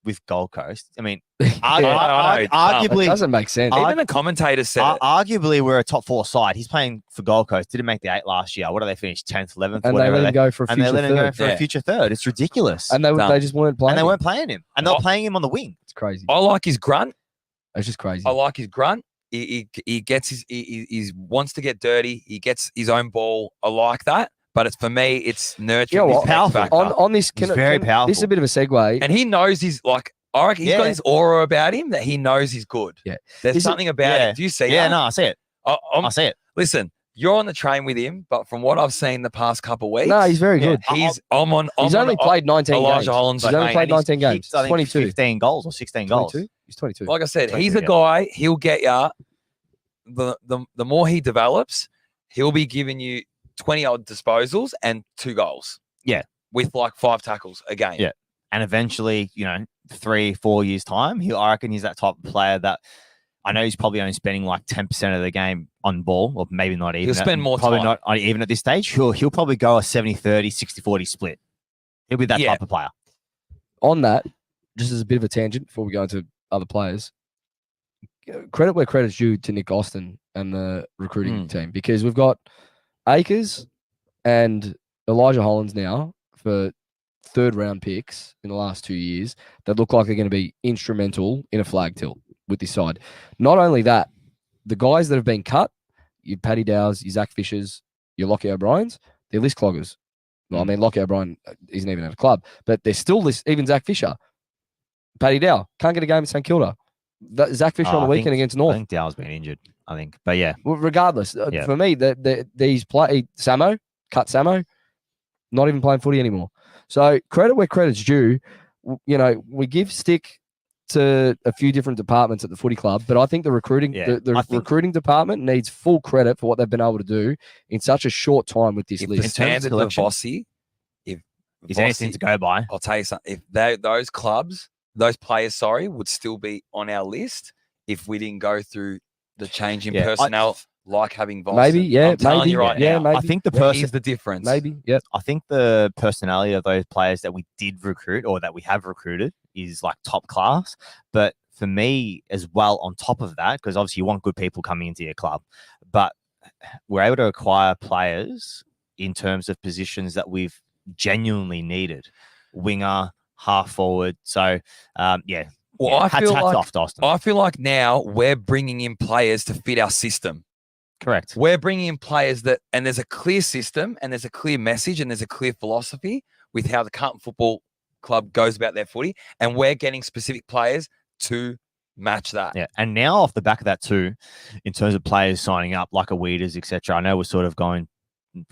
with Gold Coast? I mean, I know, arguably, It doesn't make sense. Even the commentators said it. arguably, we're a top 4 side. He's playing for Gold Coast. Didn't make the 8 last year. What do they finish? 10th, 11th, And they whatever. let him go for a and they future let him go third. for a future third. It's ridiculous. And And they just weren't playing. they him. weren't playing him. And they were playing him on the wing. It's crazy. I like his grunt. It's just crazy. I like his grunt. He gets he wants to get dirty. He gets his own ball. I like that. But it's for me, it's nurturing. You know his what? X Powerful. factor. on this, He's very powerful. This is a bit of a segue. And he knows he's like, I reckon he's got Yeah. this aura about him that he knows he's good. Yeah. There's Is it- something about Yeah. it. Do you see Yeah, that? no, I see it. I'm- I see it. Listen, you're on the train with him, but from what I've seen the past couple of weeks, No, he's very good. he's He's only played 19 Elijah games. Hollands' He's only train. played 19 games. Kicked, I think, 22. 15 goals or 16 goals. 22? He's 22. Like I said, he's 22, a guy. He'll get ya. The more he develops, he'll be giving you 20 odd disposals and 2 goals. Yeah. With like 5 tackles a game. Yeah. And eventually, 3-4 years time, I reckon he's that type of player that I know he's probably only spending like 10% of the game on ball, or maybe not even. He'll spend more probably time. not even at this stage. He'll probably go a 70-30, 60-40 split. He'll be that Yeah. type of player. On that, just as a bit of a tangent before we go into other players, credit where credit's due to Nick Austin and the recruiting team, because we've got Akers and Elijah Hollands now for 3rd round picks in the last 2 years that look like they're going to be instrumental in a flag tilt with this side. Not only that, the guys that have been cut, your Paddy Dowers, your Zach Fishers, your Lockie O'Briens, they're list cloggers. Well, I mean, Lockie O'Brien isn't even at a club, but they're still even Zach Fisher. Paddy Dow can't get a game at St Kilda. Zach Fisher on the weekend against I North. think Dow's been injured. I think, but yeah, Well, regardless, Yeah. for me, these play Samo, cut Samo, not even playing footy anymore. So credit where credit's due. We give stick to a few different departments at the footy club, but I think the recruiting, Yeah, the I think- recruiting department needs full credit for what they've been able to do in such a short time with this If the list. terms of standard of selection- Vossy, is anything to go by. I'll tell you something. If those players, would still be on our list if we didn't go through the change in Yeah, personnel, like having Vossy. Maybe, yeah, I'm telling maybe, you right yeah, now. maybe. I think the Here's person, the difference. Maybe, yeah. I think the personality of those players that we did recruit or that we have recruited is like top class. But for me as well, on top of that, because obviously you want good people coming into your club, but we're able to acquire players in terms of positions that we've genuinely needed. Winger, half forward. So, yeah. Well, I hats feel like off to Austin. I feel like now we're bringing in players to fit our system. Correct. We're bringing in players and there's a clear system and there's a clear message and there's a clear philosophy with how the Carlton Football Club goes about their footy, and we're getting specific players to match that. Yeah, and now off the back of that too, in terms of players signing up, like a Weeders, etc. I know we're sort of going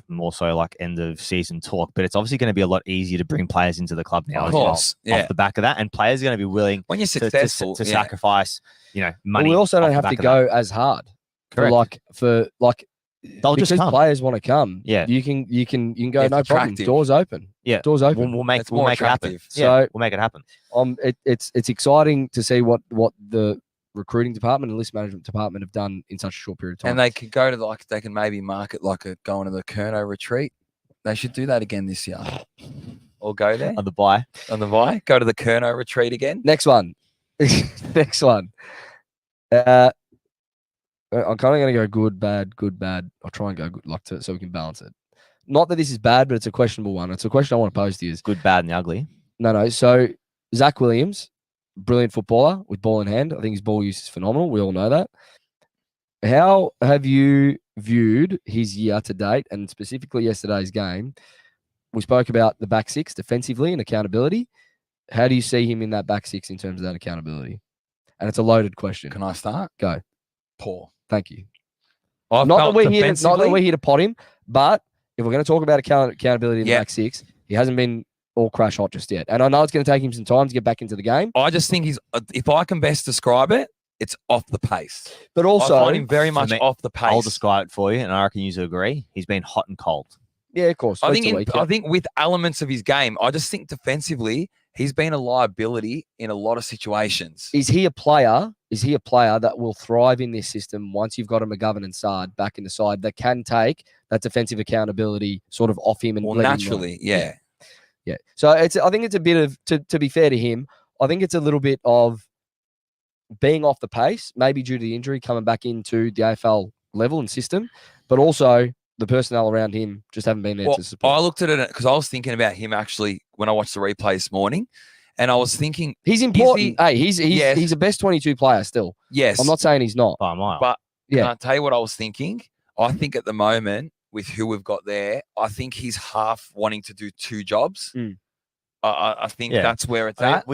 more so like end of season talk, but it's obviously going to be a lot easier to bring players into the club now Of as well. course, yeah. Off the back of that, and players are going to be willing When you're to successful, to yeah. sacrifice, But money. we also off don't the have to back of go that. as hard. Correct. They'll because just come. players want to come. Yeah. you can go, It's no problem. attractive. Doors open. Yeah. Doors open. We'll make It's more it happen. attractive. Yeah, So- we'll make it happen. It's exciting to see what the recruiting department and list management department have done in such a short period of time. And they could go to they can maybe market going to the Kerno retreat. They should do that again this year. Or go there On the buy. on the Vi. Go to the Kerno retreat again. Next one. Next one. I'm kind of going to go good, bad. I'll try and go good, so we can balance it. Not that this is bad, but it's a questionable one. It's a question I want to pose to you. Good, bad, and the ugly. No. So Zach Williams, brilliant footballer with ball in hand. I think his ball use is phenomenal. We all know that. How have you viewed his year to date, and specifically yesterday's game? We spoke about the back six defensively and accountability. How do you see him in that back six in terms of that accountability? And it's a loaded question. Can I start? Go. Poor. Thank you. I've Not that felt we're here. Not that defensively- we're here to pot him, but if we're going to talk about accountability in the Yeah. back six, he hasn't been all crash hot just yet. And I know it's going to take him some time to get back into the game. I just think he's. If I can best describe it, it's off the pace. But I also, find him very much me, off the pace. I'll describe it for you, and I reckon you agree. He's been hot and cold. yeah, of course. I week think to week, yeah. I think with elements of his game, I just think defensively he's been a liability in a lot of situations. Is he a player? Is he a player that will thrive in this system once you've got a McGovern and Sard back in the side that can take that defensive accountability sort of off him and Well, let him run? naturally, yeah. Yeah. So I think it's a bit of, to be fair to him, I think it's a little bit of being off the pace, maybe due to the injury, coming back into the AFL level and system, but also the personnel around him just haven't been there Well, to support. I looked at it because I was thinking about him actually when I watched the replay this morning, and I was thinking, He's important. Hey, he's Yes. he's a best 22 player still. yes, I'm not saying he's not. By a mile. but Yeah. can I tell you what I was thinking? I think at the moment with who we've got there, I think he's half wanting to do two jobs. Mm. I think Yeah. that's where it's I mean, at.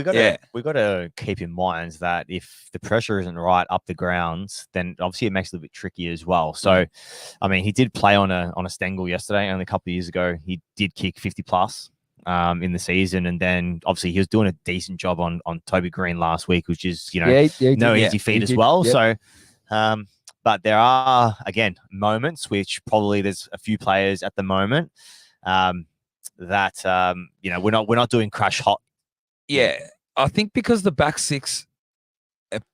we got to keep in mind that if the pressure isn't right up the grounds, then obviously it makes it a little bit tricky as well. So, I mean, he did play on a Stengel yesterday, only a couple of years ago. He did kick 50 plus in the season, and then obviously he was doing a decent job on Toby Green last week, which is he no did. easy feat He as did. well. Yep. So, but there are again moments which probably there's a few players at the moment that we're not doing crash hot. Yeah, I think because the back six,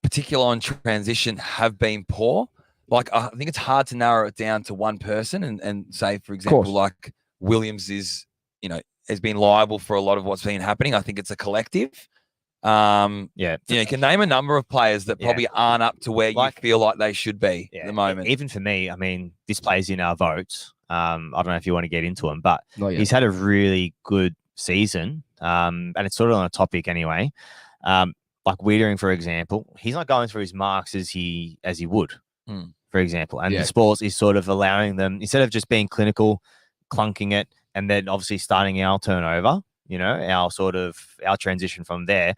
particular on transition, have been poor. Like I think it's hard to narrow it down to one person and say, for example, like Williams is, has been liable for a lot of what's been happening. I think it's a collective. You can name a number of players that probably aren't up to where you feel like they should be at the moment. Even for me, I mean, this plays in our votes. I don't know if you want to get into him, but Not yet. he's had a really good season. And it's sort of on a topic anyway. Like Wiedering, for example, he's not going through his marks as he would, for example. And the sports is sort of allowing them, instead of just being clinical, clunking it, and then obviously starting our turnover, our transition from there,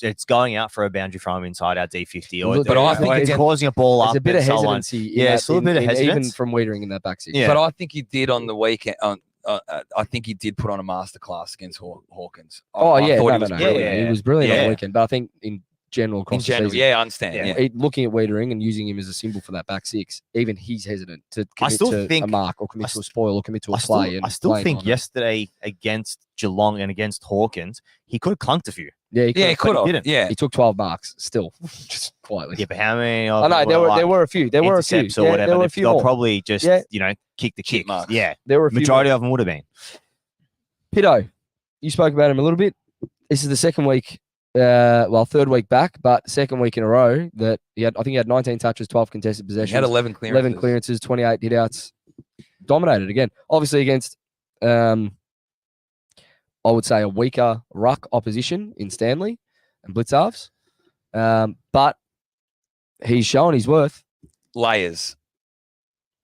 it's going out for a boundary from inside our D50. But I think it's again, causing a ball up. There's a bit of and so on. hesitancy. Yeah, it's still a bit of hesitance. Even from Wiedering in that back six. Yeah. But I think he did on the weekend. I think he did put on a masterclass against Hawkins. I thought he was brilliant. He was brilliant on Yeah. the weekend. But I think in general, across In general, the season, I understand. Yeah. looking at Wiedering and using him as a symbol for that back six, even he's hesitant to commit still to think- a mark or commit to a spoil or commit to a I play. still, and I still playing think on it. yesterday against Geelong and against Hawkins, he could have clunked a few. Yeah, he He could have. didn't. Yeah. He took 12 marks still, just quietly. Yeah, but how many? I know there were a few. There were a few. intercepts or whatever. There were a few They'll more. probably just kick the Chip kick. marks. Yeah, There were a few. majority of them would have been. Pitto, you spoke about him a little bit. This is the second week, third week back, but second week in a row that I think he had 19 touches, 12 contested He possessions, had 11 clearances. 11 clearances, 28 hitouts. Dominated again. Obviously against, I would say, a weaker ruck opposition in Stanley and blitz halves. But he's shown his worth. Layers.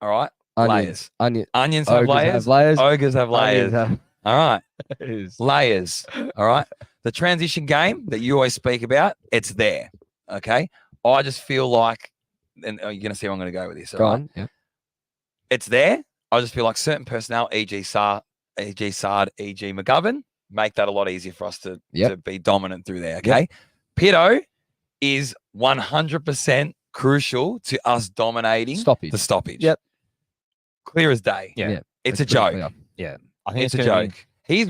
All right. Onions. Layers. Onions have Ogres layers. have layers. Ogres have layers. Onions have All right. layers. Layers. All right. The transition game that you always speak about, it's there. Okay. I just feel like, and you're going to see where I'm going to go with this. all Go right? on. Yeah. It's there. I just feel like certain personnel, e.g. Sard, e.g. McGovern, make that a lot easier for us to be dominant through there. Okay. Pitto is 100% crucial to us dominating Stoppage. the stoppage. Yep. Clear as day. Yeah. It's a That's pretty joke. clear. I think It's a gonna be- joke. He's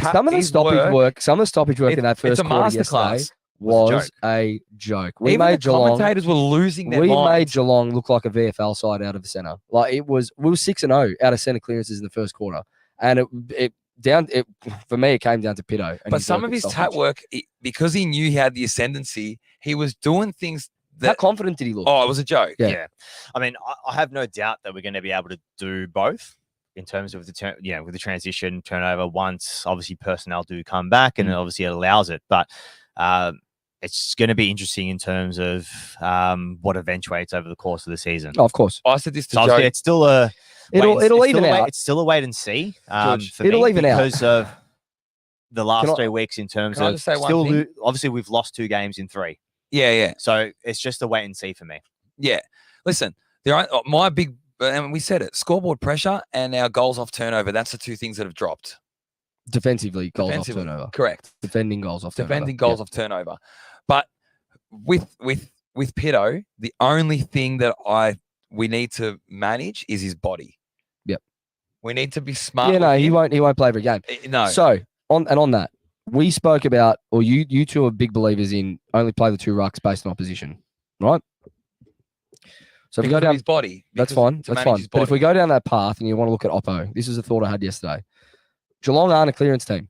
Some of the stoppage work in that first it's a quarter yesterday masterclass. was a joke. We Even made the Geelong. commentators were losing their We made minds. Geelong look like a VFL side out of the centre. Like we were 6-0 out of centre clearances in the first quarter, and for me it came down to Pitto. and But some work of at his stoppage. tat work, because he knew he had the ascendancy, he was doing things How that. confident did he look? Oh, it was a joke. Yeah. Yeah. I mean, I have no doubt that we're going to be able to do both in terms of with the transition turnover once obviously personnel do come back and then obviously it allows it. But it's going to be interesting in terms of what eventuates over the course of the season. Oh, of course. I said this to So Joe. obviously it's still a It'll it's even still a wait- out. It's still a wait and see. George, For it'll me, even out. because of the last Can I- 3 weeks in terms can I of just say one still thing? obviously we've lost 2 games in 3. Yeah. So it's just a wait and see for me. Yeah. Listen, my big, and we said it, scoreboard pressure and our goals off turnover. That's the 2 things that have dropped. Defensively, goals Defensively. off turnover. Correct. Defending goals off turnover. Defending goals off turnover. But with Pitto, the only thing that we need to manage is his body. Yep. We need to be smart. Yeah, no, with he him. won't play every game. No. So on that, we spoke about, or you two are big believers in only play the two rucks based on opposition, right? So if we Because go of down, his body. that's because fine. to That's manage fine. his But if we body. go down that path and you want to look at Oppo, this is a thought I had yesterday. Geelong aren't a clearance team.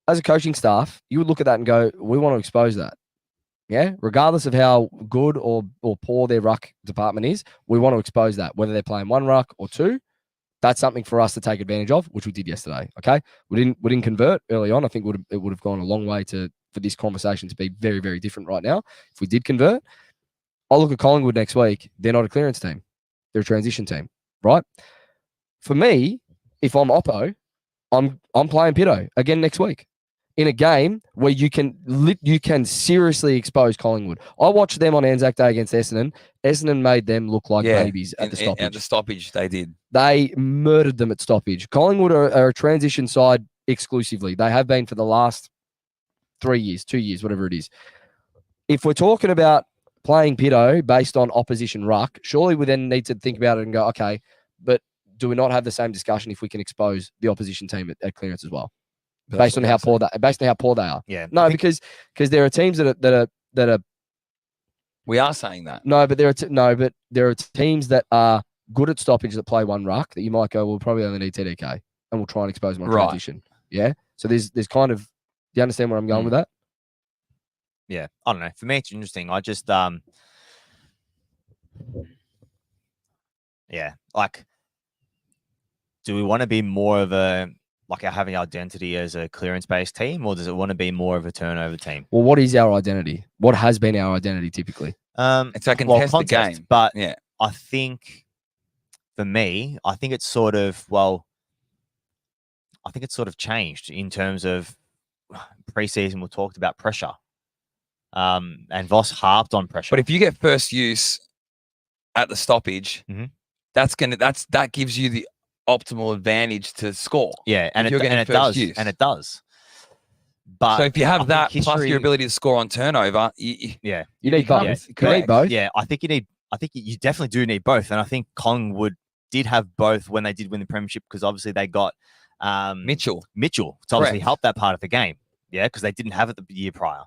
As a coaching staff, you would look at that and go, we want to expose that. Yeah, regardless of how good or poor their ruck department is, we want to expose that. Whether they're playing one ruck or two, that's something for us to take advantage of, which we did yesterday. Okay, we didn't convert early on. I think it would have gone a long way for this conversation to be very, very different right now. If we did convert, I'll look at Collingwood next week. They're not a clearance team; they're a transition team, right? For me, if I'm Oppo, I'm playing Pitto again next week in a game where you can seriously expose Collingwood. I watched them on Anzac Day against Essendon. Essendon made them look like babies at the stoppage. At the stoppage, they did. They murdered them at stoppage. Collingwood are a transition side exclusively. They have been for the last 3 years, 2 years, whatever it is. If we're talking about playing Pitto based on opposition ruck, surely we then need to think about it and go, okay, but do we not have the same discussion if we can expose the opposition team at clearance as well? Based on how poor they are. Yeah. No, because there are teams that are We are saying that. no, but there are teams that are good at stoppage that play one ruck that you might go, we'll probably only need TDK and we'll try and expose them on Right. transition. Yeah. So there's kind of, do you understand where I'm going with that? Yeah, I don't know. For me, it's interesting. I just, yeah, like, do we want to be more of having identity as a clearance-based team, or does it want to be more of a turnover team? Well, what is our identity? What has been our identity typically? It's like contest the game. But Yeah. I think, for me, I think it's sort of changed in terms of preseason. We talked about pressure. And Voss harped on pressure. But if you get first use at the stoppage, Mhm. that gives you the optimal advantage to score. yeah, and if it, you're getting and it first does, use. and it does. But So if you I have think that plus history- your ability to score on turnover, yeah, You need become- both. yeah, You need both. yeah, I think you definitely do need both, and I think Collingwood did have both when they did win the premiership because obviously they got Mitchell. to obviously Correct. help that part of the game. Yeah, because they didn't have it the year prior.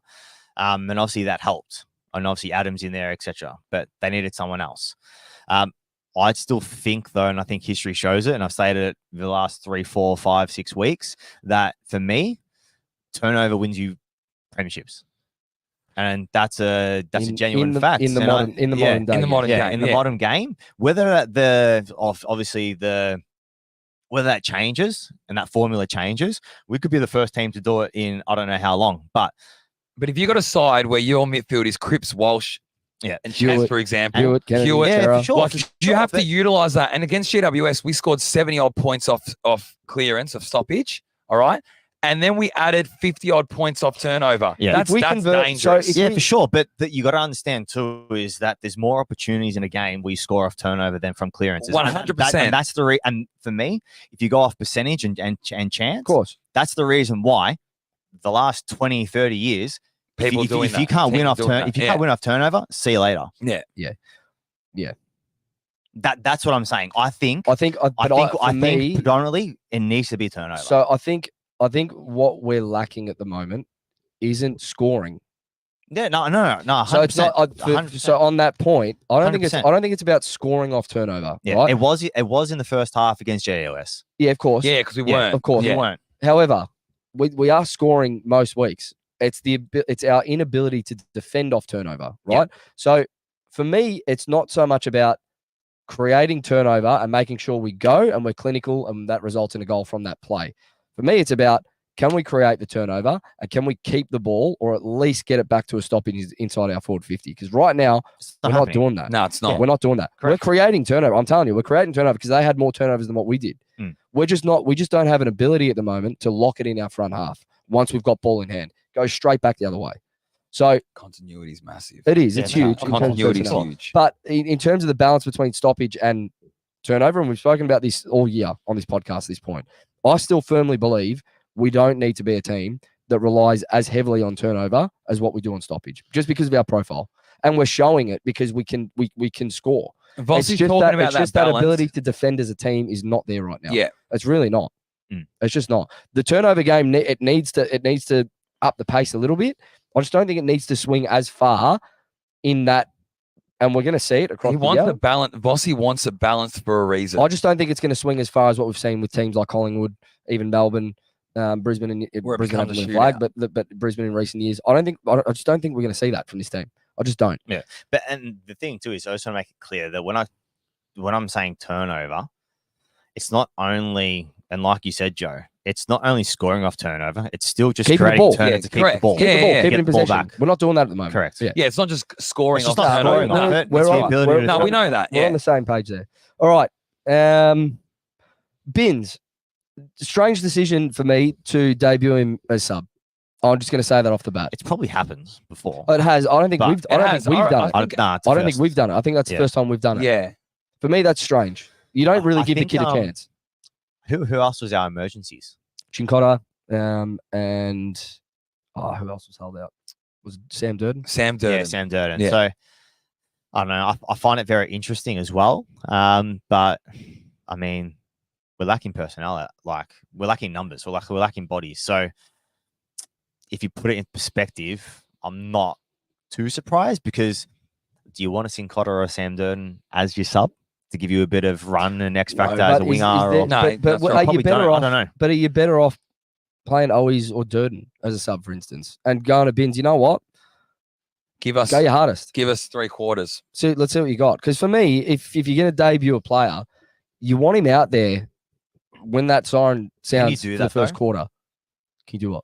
And obviously that helped. And obviously Adams in there, etc. But they needed someone else. I still think, though, and I think history shows it, and I've stated it the last 3, 4, 5, 6 weeks, that for me, turnover wins you premierships. And that's a genuine fact. In the modern day. In the modern Yeah, game. in the yeah. modern game, whether that changes and that formula changes, we could be the first team to do it in I don't know how long. But But if you got a side where your midfield is Cripps, Walsh, yeah, and Hewitt, Chance, for example, Hewitt, Kennedy, Hewitt, yeah, Chera. for sure. like, for you sure, have to but- utilize that. And against GWS, we scored 70 odd points off clearance of stoppage. All right. And then we added 50 odd points off turnover. Yeah. That's If we convert- so dangerous. if Yeah, we- for sure. But you got to understand too is that there's more opportunities in a game where you score off turnover than from clearances. 100%. And that's and for me, if you go off percentage and chance, Of course. that's the reason why the last 20, 30 years, People doing if you that. can't win Teams off doing that. if you Yeah. can't win off turnover, see you later. Yeah. That's what I'm saying. I think I think predominantly it needs to be turnover. So I think what we're lacking at the moment isn't scoring. yeah, no. So it's not. 100%. So on that point, I don't think 100%. it's about scoring off turnover. Yeah, Right? it was in the first half against JLS. Yeah, of course. Yeah, because we Yeah, weren't. of course. We Yeah. weren't. However, we are scoring most weeks. It's our inability to defend off turnover, right? Yeah. So for me, it's not so much about creating turnover and making sure we go and we're clinical and that results in a goal from that play. For me, it's about can we create the turnover and can we keep the ball or at least get it back to a stoppage inside our forward 50? Because right now, It's we're not happening. doing that. No, it's not. We're not doing that. Correct. We're creating turnover. I'm telling you, we're creating turnover because they had more turnovers than what we did. Mm. We just don't have an ability at the moment to lock it in our front half once we've got ball in hand. Go straight back the other way. So Continuity is massive. it is. Yeah, It's no, huge. in terms of Continuity is personnel. huge. But in terms of the balance between stoppage and turnover, and we've spoken about this all year on this podcast at this point, I still firmly believe we don't need to be a team that relies as heavily on turnover as what we do on stoppage, just because of our profile. And we're showing it because we can score. Vossy's It's just talking about that balance. ability to defend as a team is not there right now. Yeah. It's really not. It's just not. The turnover game. It needs to up the pace a little bit. I just don't think it needs to swing as far in that. And we're going to see it across He the wants year. a balance. Vossy wants a balance for a reason. I just don't think it's going to swing as far as what we've seen with teams like Collingwood, even Melbourne, Brisbane, and Where it Brisbane becomes haven't a been flagged, shootout. but Brisbane in recent years. I just don't think we're going to see that from this team. I just don't. Yeah, and the thing too is I just want to make it clear that when I'm saying turnover, it's not only, and like you said, Joe, it's not only scoring off turnover. It's still just Keeping the creating ball. turnover Yeah, to keep the correct. ball. Keep the ball, yeah. keep it Get in the ball possession. back. We're not doing that at the moment. Correct. Yeah. Yeah, it's not just scoring It's just off not turnover. scoring off No, it. we're It's the on- ability we're- to No, we score. know that. We're on Yeah. the same page there. All right. Bins. Strange decision for me to debut him as sub. I'm just going to say that off the bat. It's probably happened before. It has. I don't think But we've. I it don't has. think we've done it. I I, nah, it's the I don't think first. we've done it. I think that's the Yeah. first time we've done it. Yeah. For me, that's strange. You don't really I give the think, kid a chance. Who else was our emergencies? Chincotta, and who else was held out? Was it Sam Durden? Sam Durden. Yeah, Sam Durden. Yeah. So I don't know. I find it very interesting as well. But I mean, we're lacking personnel. Like we're lacking numbers. We're lacking bodies. So if you put it in perspective, I'm not too surprised because do you want to Chincotta or Sam Durden as your sub to give you a bit of run and X factor No, as but a is winger? No, or but that's right. are you Probably better don't. I off? don't know. But are you better off playing Owies or Durden as a sub, for instance, and going to Bins? You know what? Give us Go your hardest. 3/4. So let's see what you got. Because for me, if you're going to debut a player, you want him out there when that siren sounds do for that, the first though? quarter. Can you do what?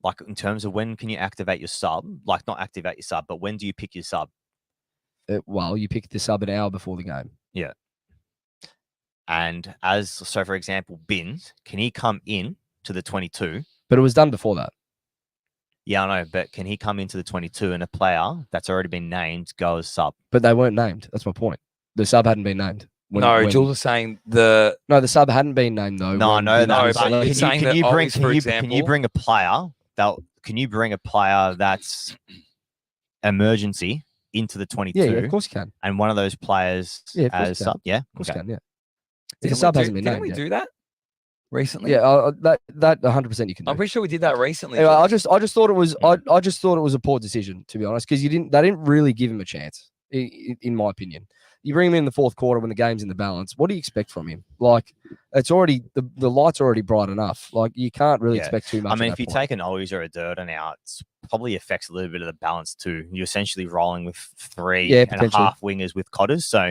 Like in terms of when can you activate your sub? Like not activate your sub, but when do you pick your sub? Well, you pick the sub an hour before the game. And for example, Bins, can he come in to the 22? But it was done before that. Yeah, I know, but can he come into the 22 and a player that's already been named go as sub? But they weren't named. That's my point. The sub hadn't been named. Jules was saying the No, the sub hadn't been named though. No, I when know Bins that. was but But selected. he's saying that Owies, for can you example- bring a player can you bring a player that's emergency into the 22 Yeah, of course you can. and one of those players Yeah, of course as you can. sub? Yeah. Of course Okay. you can, yeah. If Didn't the sub we hasn't been didn't named we yet. do that recently? Yeah, that 100% you can do. I'm pretty sure we did that recently. Anyway, I Jules. just thought it was I just thought it was a poor decision, to be honest, because they didn't really give him a chance, in my opinion. You bring him in the fourth quarter when the game's in the balance. What do you expect from him? Like, it's already the light's already bright enough. Like, you can't really Yeah. expect too much. I mean, at if you that point. take an Owies or a Durden out, it probably affects a little bit of the balance too. You're essentially rolling with three Yeah, and a potentially. half wingers with Cotters. So,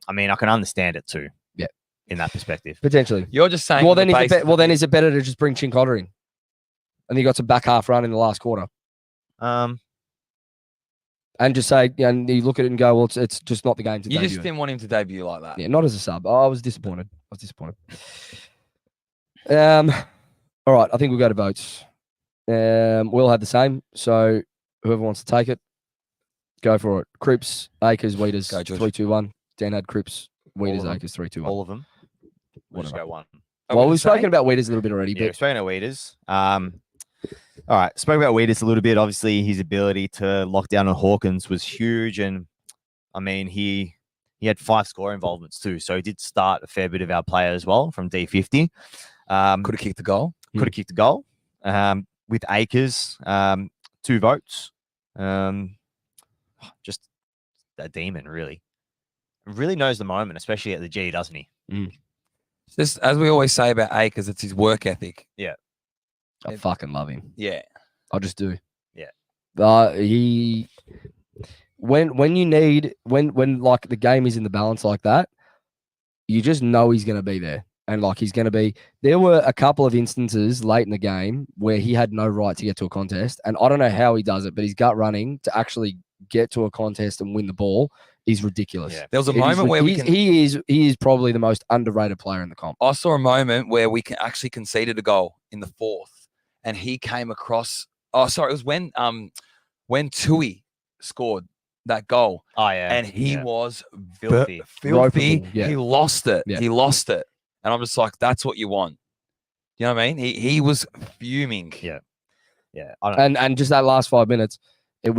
I mean, I can understand it too. Yeah. In that perspective. Potentially. You're just saying. Well, on the then basis of is it better to just bring Chincotta in, and you got some back half run in the last quarter, and just say, and you look at it and go, well, it's just not the game to you debut. just didn't want him to debut like that. Yeah, not as a sub. I was disappointed. All right, I think we'll go to votes. We'll have the same. So whoever wants to take it, go for it. Cripps, Acres, Weeders, Go, George. 3-2-1. Dan had Cripps, All Weeders, of them. Acres, 3-2-1. All of them. We'll just Whatever. go one. Well, we've spoken about Weeders a little bit already, Yeah, we've but spoken about Weeders. All right, spoke about Weeders a little bit. Obviously, his ability to lock down on Hawkins was huge, and I mean, he had 5 score involvements too, so he did start a fair bit of our player as well from D50. Could have kicked the goal. Could have kicked a goal. With Acres, 2 votes. Just a demon, really. Really knows the moment, especially at the G, doesn't he? Just as we always say about Acres, it's his work ethic. I fucking love him. Yeah. I just do. Yeah. He when you need when like the game is in the balance like that, you just know he's going to be there, and like he's going to be. There were a couple of instances late in the game where he had no right to get to a contest, and I don't know how he does it, but his gut running to actually get to a contest and win the ball is ridiculous. Yeah. There was a It is moment where he is probably the most underrated player in the comp. I saw a moment where we actually conceded a goal in the 4th, and he came across. Oh, sorry, it was when Tui scored that goal, Oh, yeah. and he yeah. was filthy. filthy. Ropeable, yeah. He lost it. Yeah. He lost it, and I'm just like, that's what you want. You know what I mean? He was fuming. Yeah. Yeah. I don't know. And just that last 5 minutes, it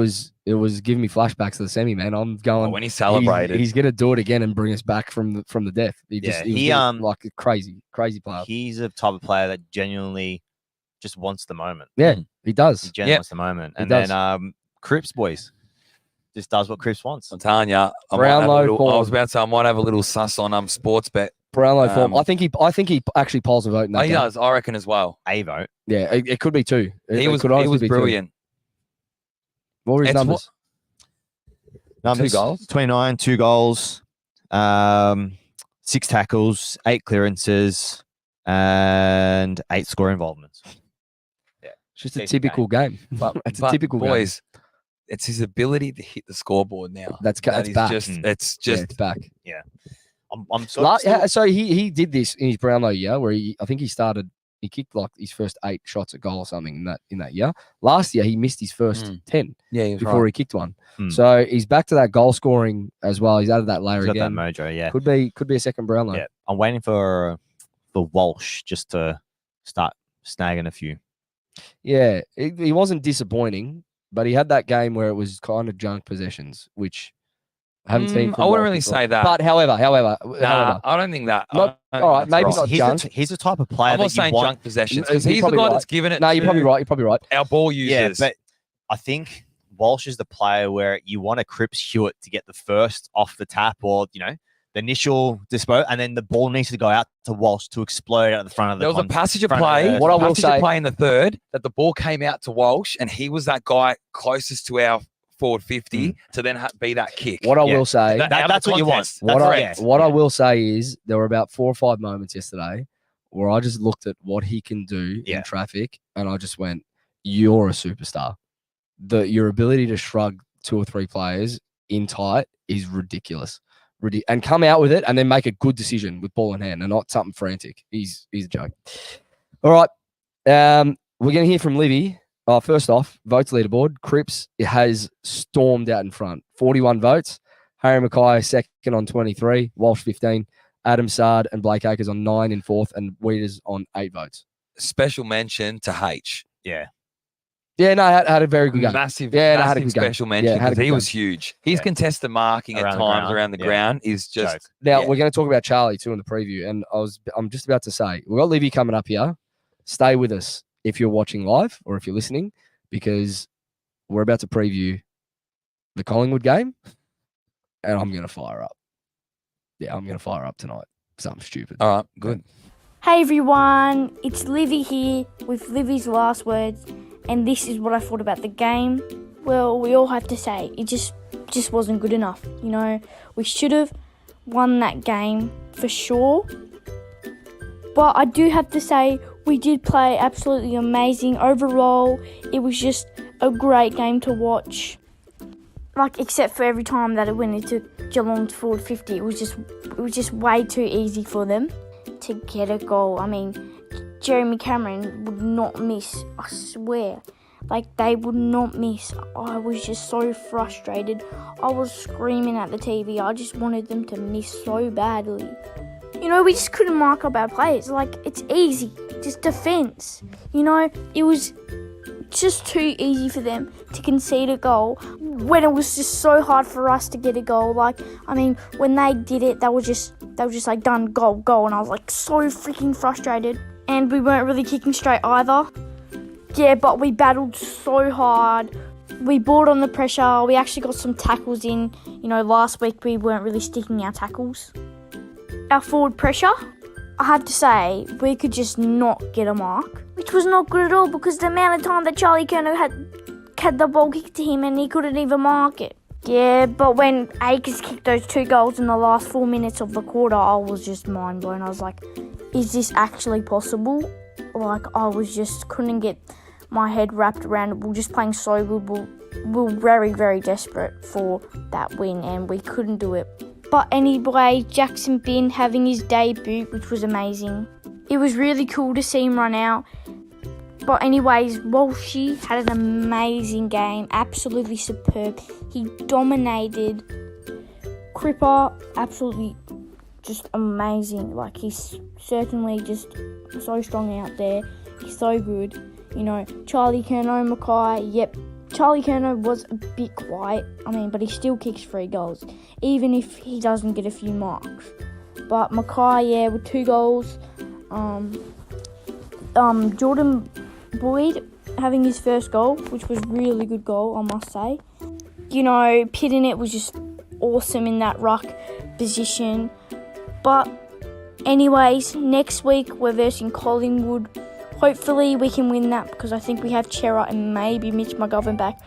was giving me flashbacks to the semi, man. I'm going when he celebrated. He's gonna do it again and bring us back from the death. He was like a crazy player. He's a type of player that genuinely just wants the moment. Yeah, he does. He genuinely wants the moment. And does. then Cripps boys just does what Cripps wants. I'm telling you, I was about to say I might have a little sus on sports bet. Brownlow form. I think he actually polls a vote in that. He game. does, I reckon as well. A vote. Yeah, it could be two. He was brilliant. What were his numbers? Numbers 2 goals. 29, 2 goals, 6 tackles, 8 clearances, and 8 score involvements. Yeah, It's just a typical game. It's a typical boys. It's his ability to hit the scoreboard now. That's That is back. It's just it's back. I'm so So he did this in his Brownlow year where I think he kicked like his first 8 shots at goal or something in that year. Last year he missed his first 10 before he kicked one. So he's back to that goal scoring as well. He's added that layer He's got again. that mojo, yeah. Could be a second Brownlow. Yeah, I'm waiting for Walsh just to start snagging a few. Yeah, he wasn't disappointing, but he had that game where it was kind of junk possessions, which I haven't seen. I wouldn't really say that. But however, Nah, I don't think that. Not- I all right, think maybe that's not He's junk. he's the type of player I'm that not saying you want. junk possessions You're because he's the probably guy right. that's given it. No, you're probably right. Our ball users. Yeah, but I think Walsh is the player where you want a Cripps Hewitt to get the first off the tap or, the initial dispo, and then the ball needs to go out to Walsh to explode out the front of the There was a passage of front of play. the- What I will passage of say- play in the third that the ball came out to Walsh, and he was that guy closest to our forward 50 to then be that kick. What I Yeah. will say, That- out of that's the what you want. contest. That's Correct. what I will say is there were about 4 or 5 moments yesterday where I just looked at what he can do in traffic, and I just went, "You're a superstar." Your ability to shrug 2 or 3 players in tight is ridiculous. And come out with it, and then make a good decision with ball in hand, and not something frantic. He's a joke. All right, we're going to hear from Livy. First off, votes leaderboard. Cripps has stormed out in front. 41 votes. Harry Mackay second on 23. Walsh 15. Adam Sard and Blake Acres on 9 in fourth, and Weeders on 8 votes. Special mention to H. Yeah. Yeah, no, had a very good game. Massive, Yeah, no, had a massive good game. special Yeah, mention had a because good he game. was huge. His contested marking Around at the times ground. around the Yeah. ground is just Joke. Now Yeah. we're going to talk about Charlie too in the preview, and I'm just about to say we've got Livy coming up here. Stay with us if you're watching live or if you're listening, because we're about to preview the Collingwood game, and I'm going to fire up. Yeah, I'm going to fire up tonight. Something stupid. all right. Good. Hey everyone, it's Livy here with Livy's last words, and this is what I thought about the game. Well, we all have to say it just wasn't good enough. We should have won that game for sure. But I do have to say we did play absolutely amazing. Overall, it was just a great game to watch. Except for every time that it went into Geelong's forward 50, it was just way too easy for them to get a goal. I mean, Jeremy Cameron would not miss, I swear. They would not miss. I was just so frustrated. I was screaming at the TV. I just wanted them to miss so badly. We just couldn't mark up our players. It's easy. Just defence. It was just too easy for them to concede a goal when it was just so hard for us to get a goal. When they did it, they were just done, goal, and I was so freaking frustrated. And we weren't really kicking straight either. Yeah, but we battled so hard. We bought on the pressure. We actually got some tackles in. Last week we weren't really sticking our tackles. Our forward pressure, I have to say, we could just not get a mark, which was not good at all because the amount of time that Charlie Kerno had the ball kicked to him and he couldn't even mark it. Yeah, but when Akers kicked those 2 goals in the last 4 minutes of the quarter, I was just mind blown. I was like, is this actually possible? I couldn't get my head wrapped around it. We were just playing so good. We were very, very desperate for that win and we couldn't do it. But anyway, Jackson Bin having his debut, which was amazing. It was really cool to see him run out. But anyways, Walshy had an amazing game, absolutely superb. He dominated. Cripper, absolutely just amazing. He's certainly just so strong out there. He's so good. Charlie Kerno, Mackay, yep, Charlie Kerner was a bit quiet. But he still kicks 3 goals, even if he doesn't get a few marks. But Mackay, with 2 goals. Jordan Boyd having his first goal, which was really good goal, I must say. Pittonet was just awesome in that ruck position. But anyways, next week we're versing Collingwood. Hopefully we can win that because I think we have Chera and maybe Mitch McGovern back.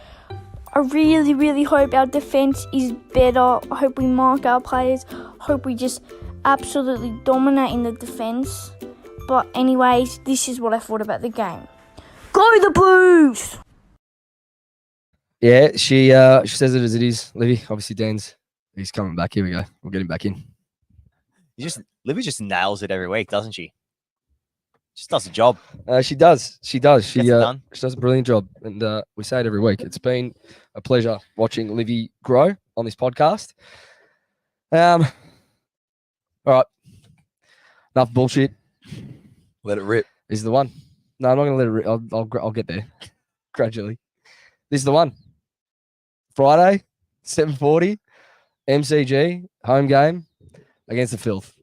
I really, really hope our defence is better. I hope we mark our players. I hope we just absolutely dominate in the defence. But anyways, this is what I thought about the game. Go the Blues! Yeah, she says it as it is. Livy, obviously he's coming back. Here we go. We'll get him back in. Livy just nails it every week, doesn't she? Just does the job. She does. She does done. a brilliant job. And we say it every week. It's been a pleasure watching Livy grow on this podcast. All right. Enough bullshit. Let it rip. This is the one. No, I'm not going to let it rip. I'll get there gradually. This is the one. Friday, 7:40, MCG, home game against the Filth.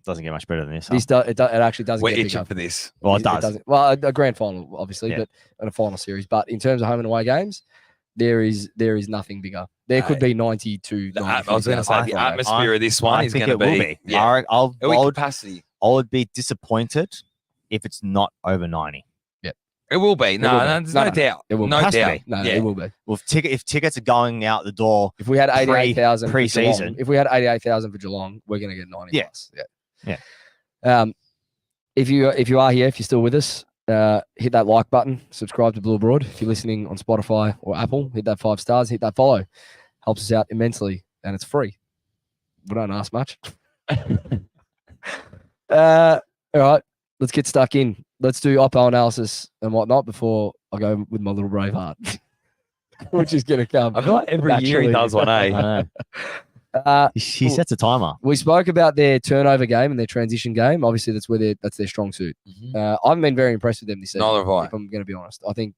Doesn't get much better than this. It actually doesn't We're get itching bigger. for this. Well, it does. doesn't. Well, a grand final, obviously, Yeah. but and a final series. But in terms of home and away games, there is nothing bigger. There could be 92. I was going to say the atmosphere of this one I is think going to it will be. be. Yeah. I would Capacity. be disappointed if it's not over 90. It will be. No, will be. there's No, no no. doubt. It will No Has to doubt. be. No, Yeah. it will be. Well, if tickets are going out the door, If we had 88,000 for pre-season. Geelong, if we had 88,000 for Geelong, we're going to get 90 Yeah. plus. Yeah. If you are here, if you're still with us, hit that like button, subscribe to Blue Abroad. If you're listening on Spotify or Apple, hit that 5 stars, hit that follow. Helps us out immensely, and it's free. We don't ask much. All right, let's get stuck in. Let's do oppo analysis and whatnot before I go with my little brave heart, which is going to come. I feel like every year he naturally. does one, I eh? know. He sets a timer. We spoke about their turnover game and their transition game. Obviously, that's their strong suit. I haven't been very impressed with them this season. Neither have I. If I'm going to be honest, I think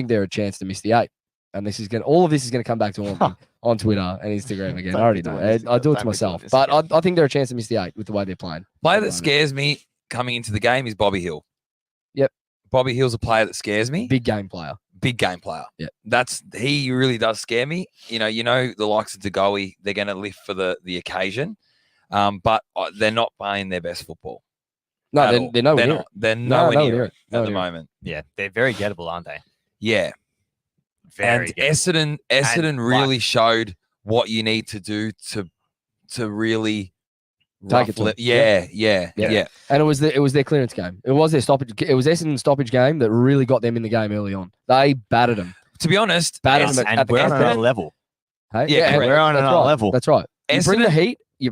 they're a chance to miss the 8, and all of this is going to come back to haunt me on Twitter and Instagram again. I already do it. I do it to myself, but I think they're a chance to miss the 8 with the way they're playing. Player that scares me coming into the game is Bobby Hill. Yep. Bobby Hill's a player that scares me. Big game player. Big game player. Yeah. He really does scare me. You know the likes of DeGoey, they're going to lift for the occasion, but they're not playing their best football. No, at all. they're nowhere near not. it. They're nowhere near it at the Nowhere near it. moment. Yeah, they're very gettable, aren't they? Yeah. Very And Essendon really showed what you need to do to really Take it to ruffle them. Yeah. And it was their clearance game. It was their stoppage. It was Essendon's stoppage game that really got them in the game early on. They battered them. To be honest, Battered them And at the we're on Essendon. another level. Hey? Yeah, we're on that's another right. level. That's right. You bring the Essendon- heat. You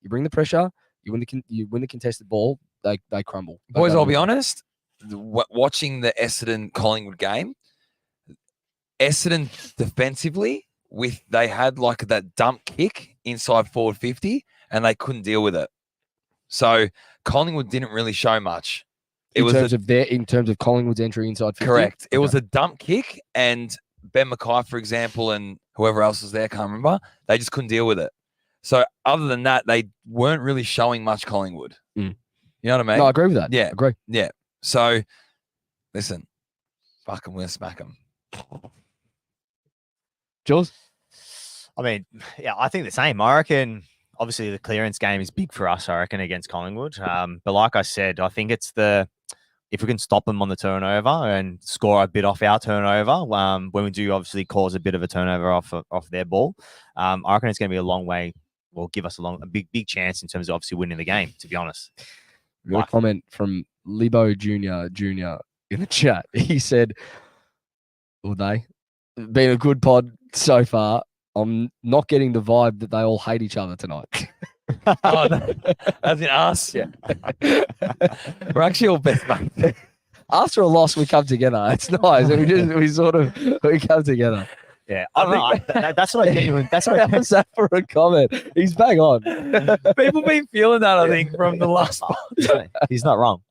bring the pressure. You win the contested ball. They crumble. They boys, go I'll be down. honest. Watching the Essendon Collingwood game, Essendon defensively, they had like that dump kick inside forward 50, and they couldn't deal with it. So Collingwood didn't really show much. In terms of Collingwood's entry inside 50? Correct. It was Okay. a dump kick, and Ben Mackay, for example, and whoever else was there, I can't remember. They just couldn't deal with it. So other than that, they weren't really showing much Collingwood. Mm. You know what I mean? No, I agree with that. Yeah. Agree. Yeah. So listen, fuck them, we're gonna smack them. Jules? I mean, yeah, I think the same. I reckon, obviously, the clearance game is big for us, I reckon, against Collingwood. But like I said, I think it's if we can stop them on the turnover and score a bit off our turnover, when we do obviously cause a bit of a turnover off their ball, I reckon it's going to be a long way, will give us a big chance in terms of obviously winning the game, to be honest. We got a comment from Libo Jr. in the chat. He said, been a good pod so far. I'm not getting the vibe that they all hate each other tonight. Oh, as in us? Yeah. We're actually all best mates. After a loss, we come together. It's nice. We come together. Yeah, I don't know. That's what I genuinely. That's what I How's that for a comment? He's bang on. People been feeling that, I think, from the last He's not wrong.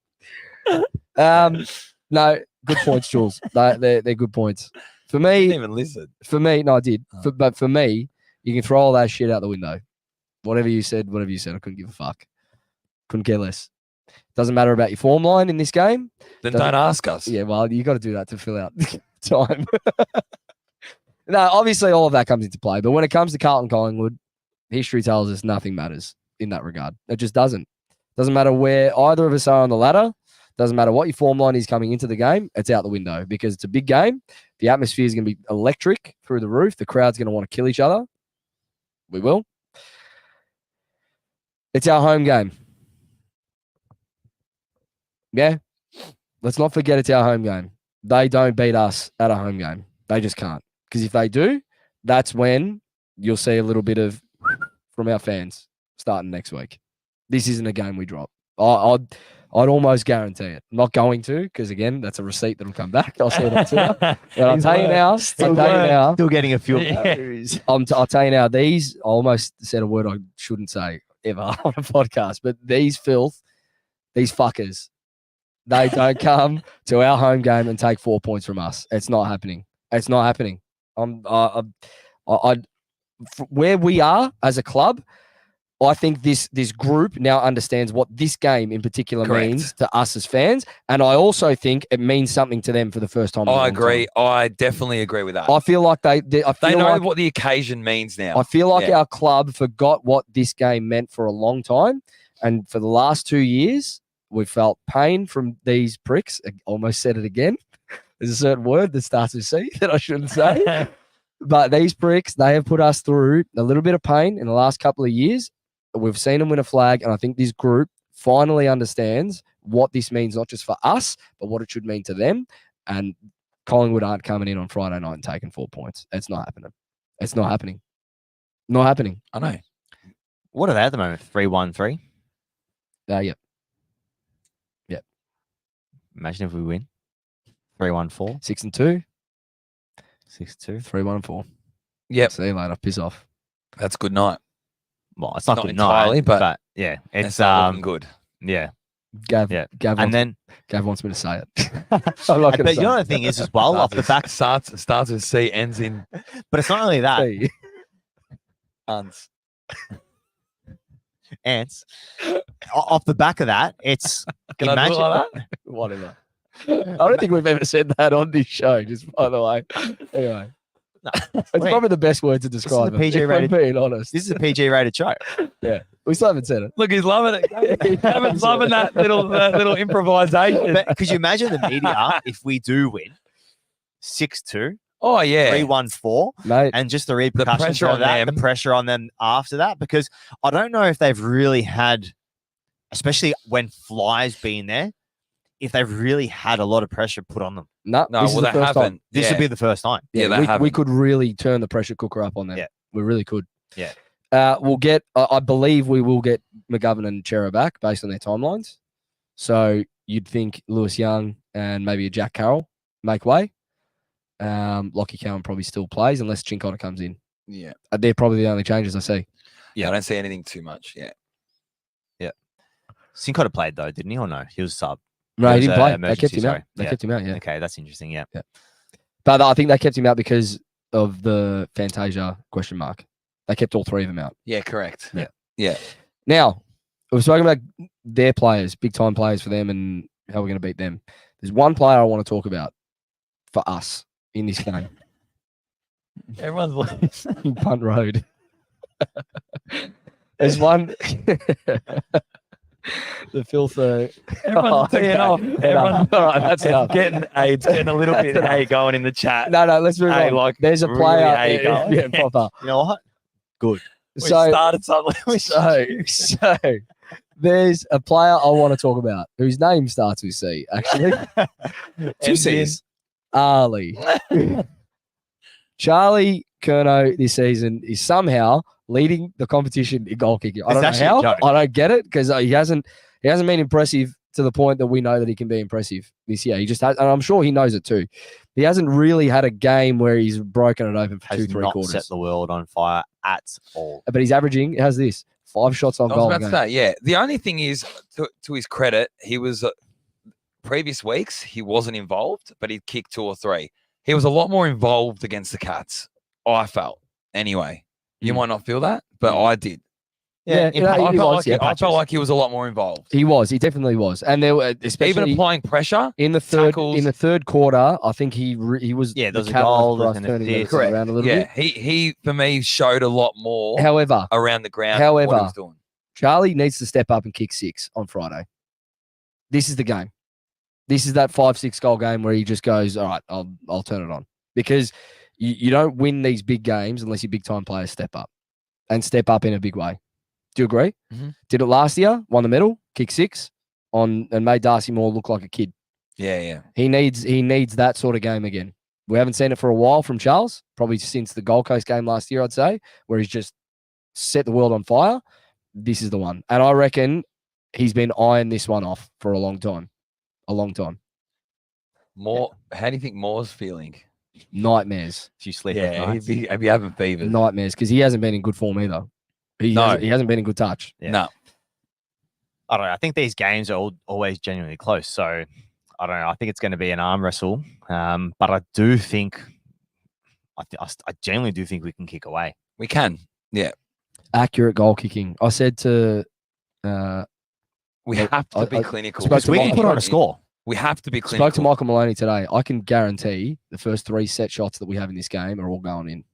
No, good points, Jules. They're good points. For I didn't me, even listen. no, I did. Oh. But for me, you can throw all that shit out the window. Whatever you said, I couldn't give a fuck. Couldn't care less. Doesn't matter about your form line in this game. Then Doesn't- don't ask us. Yeah, well, you got to do that to fill out time. No, obviously all of that comes into play. But when it comes to Carlton Collingwood, history tells us nothing matters in that regard. It just doesn't. Doesn't matter where either of us are on the ladder. Doesn't matter what your form line is coming into the game. It's out the window because it's a big game. The atmosphere is going to be electric through the roof. The crowd's going to want to kill each other. We will. It's our home game. Yeah. Let's not forget it's our home game. They don't beat us at a home game. They just can't. Because if they do, that's when you'll see a little bit of from our fans starting next week. This isn't a game we drop. I'd almost guarantee it. I'm not going to, because again, that's a receipt that'll come back. I'll see it on Twitter. But I'll tell you now. Still getting a few. I'll tell you now. These I almost said a word I shouldn't say ever on a podcast, but these fuckers, they don't come to our home game and take 4 points from us. It's not happening. It's not happening. Where we are as a club, I think this group now understands what this game in particular means to us as fans, and I also think it means something to them for the first time. I agree. I definitely agree with that. I feel like they know what the occasion means now. I feel like our club forgot what this game meant for a long time, and for the last 2 years, we felt pain from these pricks. I almost said it again. There's a certain word that starts with C that I shouldn't say. But these pricks, they have put us through a little bit of pain in the last couple of years. We've seen them win a flag, and I think this group finally understands what this means, not just for us, but what it should mean to them. And Collingwood aren't coming in on Friday night and taking 4 points. It's not happening. It's not happening. Not happening. I know. What are they at the moment? 3-1-3? Yep. Imagine if we win. 3-1-4. 6-2. 6-2. 3-1-4. Yep. See you later. Piss off. That's good night. Well, it's not good entirely, night, but yeah, It's it's not looking good. yeah. Gav, Yeah. Gav, And wants, then Gav wants me to say it. I'm not going to but say you know the thing is as well off the back, starts with C, ends in but it's not only that. it. uns. Ants. Off the back of that, it's Can I do it like that? Whatever. I don't think we've ever said that on this show, just by the way. Anyway. No, It's wait. probably the best word to is describe a it, PG if I'm rated- being honest. This is a PG rated show. We still haven't said it. Look, he's loving it. Kevin's loving that little improvisation. But could you imagine the media if we do win 6-2, Oh yeah. 3-1-4, Mate, and just the repercussions pressure of on that, them. the pressure on them after that? Because I don't know if they've really had, especially when Fly's been there, if they've really had a lot of pressure put on them. no, No, this is well the they first time. haven't. This Yeah. would be the first time. Yeah, they we haven't. could really turn the pressure cooker up on them. Yeah. We really could. Yeah. We'll get, I believe we will get McGovern and Chera back based on their timelines. So you'd think Lewis Young and maybe a Jack Carroll make way. Lockie Cowan probably still plays unless Chincotta comes in. Yeah. They're probably the only changes I see. Yeah. I don't see anything too much. Yeah. Sincotta played though, didn't he? Or no? He was sub. No, It he was, didn't play. They emergency, kept him out. sorry. They Yeah. kept him out, yeah. Okay, that's interesting. Yeah. But I think they kept him out because of the Fantasia question mark. They kept all three of them out. Yeah. Correct. Yeah. Yeah. Now, we've spoken about their players, big time players for them and how we're going to beat them. There's one player I want to talk about for us in this game. Everyone's like, in Punt Road. There's one. The filth. everyone's teeing off. Everyone's All right, that's enough. it's getting a little bit hey going in the chat. No, let's move Hey, on. like, There's a really, player. hey, going. Yeah, proper. You know what? We So, started something. so there's a player I want to talk about whose name starts with C, actually. Two C's. Ali. Charlie Curnow this season is somehow leading the competition in goal kicking. I It's don't know actually a how. joke. I don't get it because he hasn't been impressive to the point that we know that he can be impressive this year. He just has, and I'm sure he knows it too. He hasn't really had a game where he's broken it open for Has 2-3 not quarters. set the world on fire at all. But he's averaging, how's this? 5 shots on I was goal. a about to game. say, yeah. The only thing is, to his credit, he was previous weeks he wasn't involved, but he'd kicked 2 or 3. He was a lot more involved against the Cats. I felt anyway. You might not feel that, but I did. Yeah, in you know, patches. he was, yeah. I felt like he was a lot more involved. He was. He definitely was. And there were, especially Even applying pressure in the third quarter, I think he was Yeah, there was a catalyst goal for us and turning assist. the game around a little Yeah, bit. he for me showed a lot more However, around the ground than what he was doing. Charlie needs to step up and kick 6 on Friday. This is the game. This is that 5-6 goal game where he just goes, all right, I'll turn it on. Because you don't win these big games unless your big time players step up and step up in a big way. Do you agree? Mhm. Did it last year, won the medal, kicked 6 and made Darcy Moore look like a kid. Yeah. He needs that sort of game again. We haven't seen it for a while from Charles, probably since the Gold Coast game last year, I'd say, where he's just set the world on fire. This is the one. And I reckon he's been eyeing this one off for a long time. A long time. More. How do you think Moore's feeling? Nightmares. Do you sleep Yeah, at night? he'd be having fevers. Nightmares, because he hasn't been in good form either. He hasn't been in good touch. Yeah. No. I don't know. I think these games are always genuinely close. So I don't know. I think it's going to be an arm wrestle. But I do think, I genuinely do think we can kick away. We can. Yeah. Accurate goal kicking. I said to We Well, have to I- be I clinical. spoke to We can Michael put on a score. We have to be clinical. spoke to Michael Maloney today. I can guarantee the first 3 set shots that we have in this game are all going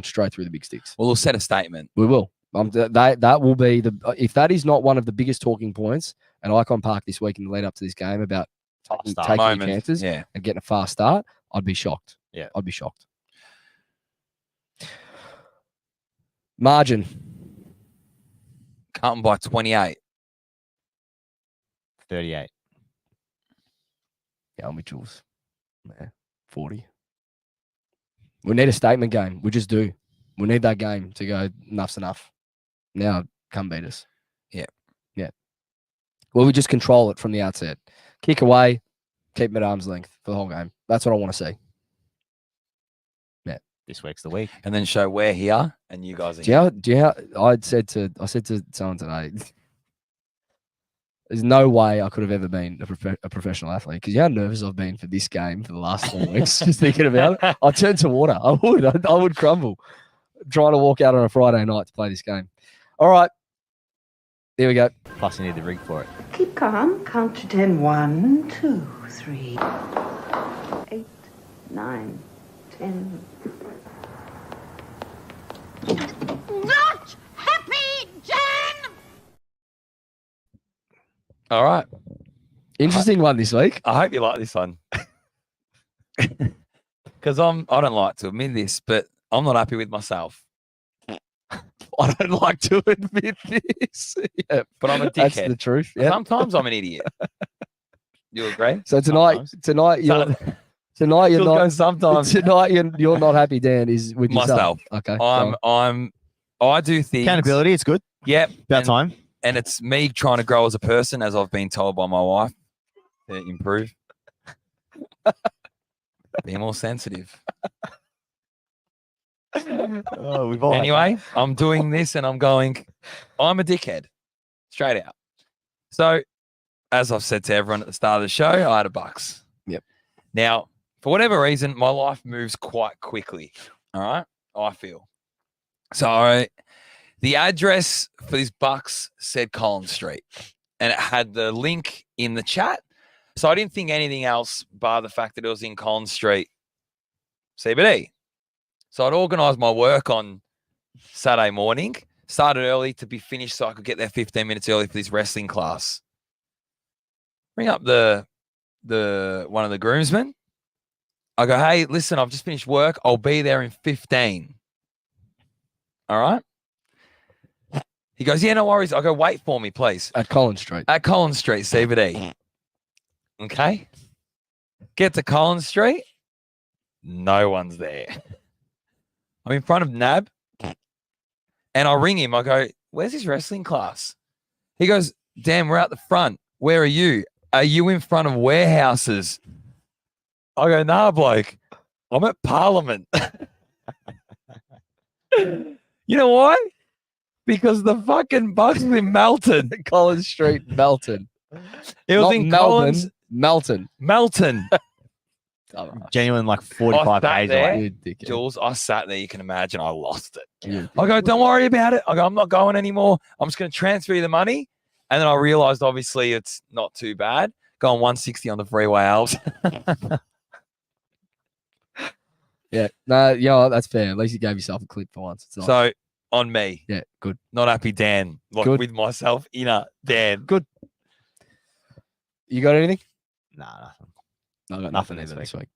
straight through the big sticks. Well, we'll set a statement. We will. That will be if that is not one of the biggest talking points at Icon Park this week in the lead up to this game about taking your chances Yeah. and getting a fast start, I'd be shocked. Yeah. I'd be shocked. Margin. Carlton by 28. 38. Yeah, Mitchell's 40. We need a statement game. We just do. We need that game to go, enough's enough. Now, come beat us. Yeah. Yeah. Well, we just control it from the outset. Kick away, keep them at arm's length for the whole game. That's what I want to see. This week's the week. And then show we're here and you guys are Do here. you know, I said to someone today, there's no way I could have ever been a professional athlete because you know how nervous I've been for this game for the last 4 weeks, just thinking about it. I turned to water. I would crumble trying to walk out on a Friday night to play this game. All right. There we go. Plus, you need the rig for it. Keep calm. Count to 10. 1, 2, 3, 8, 9, 10. Not happy, Jan! All right. Interesting one this week. I hope you like this one. Because I don't like to admit this, but I'm not happy with myself. I don't like to admit this. Yeah, But I'm a that's dickhead. the truth. Yeah. Sometimes I'm an idiot. You agree? So tonight you're Sometimes you're not happy, Dan, is with yourself. Myself. Okay. go on. I do things. Accountability, it's good. Yep. About and, time. And it's me trying to grow as a person, as I've been told by my wife to improve. Be more sensitive. Oh, we've all Anyway, I'm doing this and I'm going, I'm a dickhead. Straight out. So, as I've said to everyone at the start of the show, I had a bucks. Yep. Now, for whatever reason, my life moves quite quickly. All right. I feel. So, the address for this bucks said Collins Street and it had the link in the chat. So, I didn't think anything else bar the fact that it was in Collins Street CBD. So I'd organised my work on Saturday morning, started early to be finished so I could get there 15 minutes early for this wrestling class. Ring up the one of the groomsmen. I go, hey, listen, I've just finished work. I'll be there in 15. All right. He goes, yeah, no worries. I go, wait for me, please. At Collins Street. At Collins Street, CBD. Okay. Get to Collins Street. No one's there. I'm in front of NAB and I ring him. I go, where's his wrestling class? He goes, damn, we're out the front. Where are you? Are you in front of warehouses? I go, nah, bloke. I'm at Parliament. You know why? Because the fucking Bucks was in Melton. Collins Street, Melton. It was Not in Melbourne. Collins Melton. Melton. Genuine like 45 sat days there. away. You dickhead. Jules, I sat there. You can imagine I lost it. You I go, don't worry about it. I go, I'm not going anymore. I'm just going to transfer you the money. And then I realized, obviously, it's not too bad. Going 160 on the freeway, Alves. Yeah. No, you know what? That's fair. At least you gave yourself a clip for once. It's nice. So, on me. Yeah, good. Not happy Dan. Like Good. with myself, inner Dan. Good. You got anything? Nah, nothing. No, I got Nothing nothing this either this week.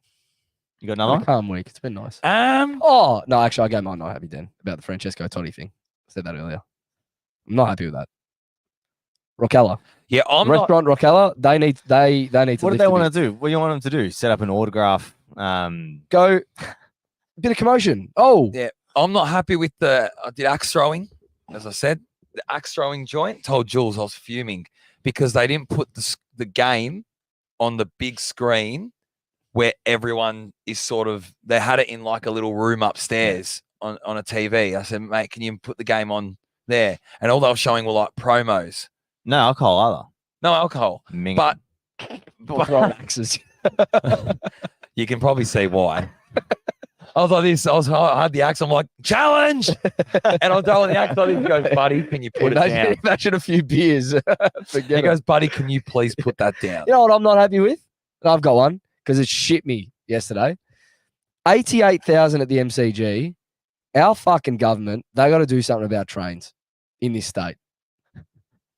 You got Been another a one? calm week. It's been nice. Um, Oh, no, actually, I gave mine not happy then about the Francesco Totti thing. I said that earlier. I'm not happy with that. Rockella. yeah, I'm not. Restaurant Rockella, they need to What do lift they a want bit. to do? What do you want them to do? Set up an autograph? Go bit of commotion. Oh, Yeah. I'm not happy with I did axe throwing, as I said. The axe throwing joint. Told Jules I was fuming because they didn't put the game on the big screen where everyone is sort of. They had it in like a little room upstairs on a TV. I said, mate, can you put the game on there? And all they were showing were like promos. No alcohol either. No alcohol. Minging. But throwing axes. you can probably see why. I was like this. I had the axe. I'm like, challenge. And I'm throwing the axe. He goes, buddy, can you put it down? Imagine a few beers. Forget He it. goes, buddy, can you please put that down? You know what I'm not happy with? And I've got one because it shit me yesterday. 88,000 at the MCG. Our fucking government, they got to do something about trains in this state.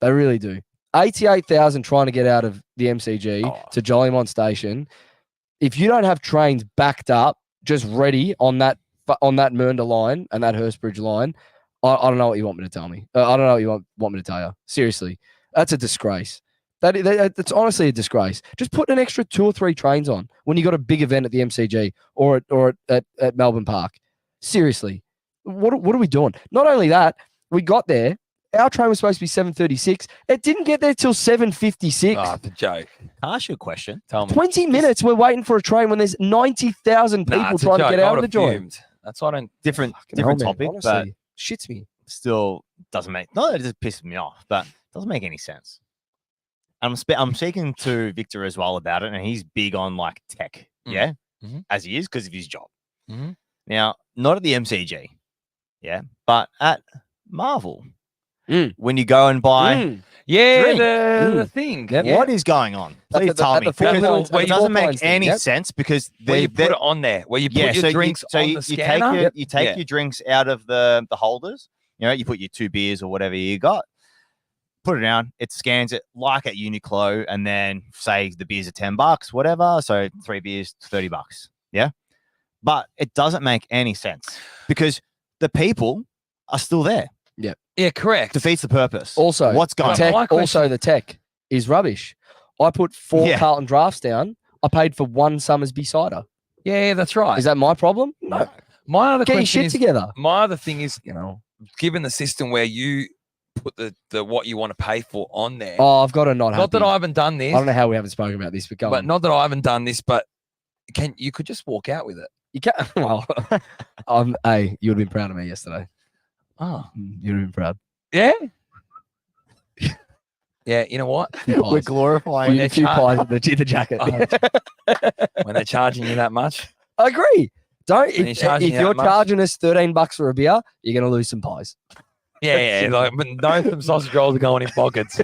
They really do. 88,000 trying to get out of the MCG to Jolimont Station. If you don't have trains backed up, just ready on that Mernda line and that Hurstbridge line, I don't know what you want me to tell me. I don't know what you want me to tell you. Seriously, that's a disgrace. That's honestly a disgrace. Just put an extra 2 or 3 trains on when you got a big event at the MCG or at Melbourne Park. Seriously, what are we doing? Not only that, we got there. Our train was supposed to be 7:36. It didn't get there till 7:56. Oh, it's a joke. Can I ask you a question? Tell me. 20 minutes we're waiting for a train when there's 90,000 people It's a trying to joke. get I out of would've the joint. fumed. That's why I don't. Different Hell, man, topic, but honestly, shits me. still doesn't make. No, it just pisses me off, but doesn't make any sense. I'm speaking to Victor as well about it, and he's big on like tech, yeah, as he is because of his job. Mhm. Now, not at the MCG, yeah, but at Marvel, when you go and buy, Yeah, Drink. the thing. Yep. Yeah. what is going on? At Please the- tell at me. the Four Because Pines- at it the doesn't Four make Pines thing, any yep. sense because Where you put it on there, where you put your drinks on the scanner. you take your drinks out of the holders. You know, you put your 2 beers or whatever you got, put it down. It scans it like at Uniqlo, and then say the beers are $10, whatever. So 3 beers, $30. Yeah, but it doesn't make any sense because the people are still there. Yeah, correct. Defeats the purpose. Also, what's going tech, on? My question- also the tech is rubbish. I put 4 Yeah. Carlton drafts down. I paid for 1 Summersby cider. Yeah, that's right. Is that my problem? No. My other Get your question shit is, together. my other thing is, You know. given the system where you put the what you want to pay for on there. Oh, I've got to not not that happy. I haven't done this, I don't know how we haven't spoken about this, but go but on. not that I haven't done this, but you could just walk out with it. You can't. Well, hey, you would have been proud of me yesterday. Oh, You would have been proud. yeah. Yeah, you know what? Few We're pies. glorifying A few pies in the jacket. When they're charging you that much. I agree. Don't When you're if charging you that you're much. charging us $13 for a beer, you're gonna lose some pies. Yeah, like, but no, some sausage rolls are going in pockets.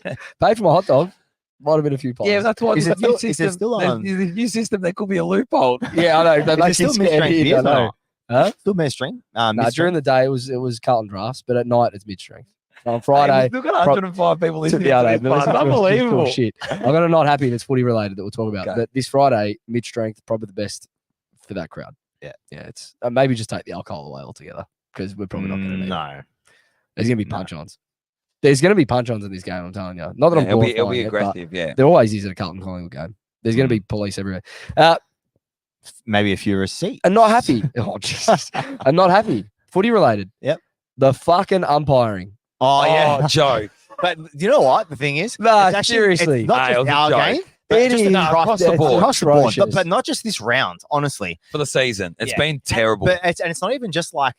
Pay for my hot dog. Might have been a few pies. Yeah, that's why Is there's it a new still- is it system. still there's- on? there's a new system. There could be a loophole. Yeah, I know. They Is make it still you mid-strength scared. beers I or know. not? Huh? Still mid-strength? No, during the day it was Carlton drafts, but at night it's mid strength. On Friday, We've got 105 people listening yeah, to I this. know, It's listen to us just unbelievable. talk shit. I'm gonna not happy if it's footy related that we'll talk about. Okay. But this Friday, mid strength, probably the best for that crowd. Yeah. It's maybe just take the alcohol away altogether because we're probably not going to need it. No. There's going to be punch-ons. There's going to be punch-ons in this game. I'm telling you. Not that I'm It'll be glorifying it, but aggressive. Yeah. there always is at a Carlton Collingwood game. There's going to be police everywhere. Maybe a few receipts. And not happy. Oh, Jesus. And not happy. Footy related. Yep. The fucking umpiring. Oh, yeah. Oh, Joe. But you know what? The thing is, Nah, it's actually- seriously. it's not Nah, it just was a our joke. game. but It just is. across the It's board. across the board. But not just this round, honestly. For the season. It's Yeah. been terrible. But it's not even just like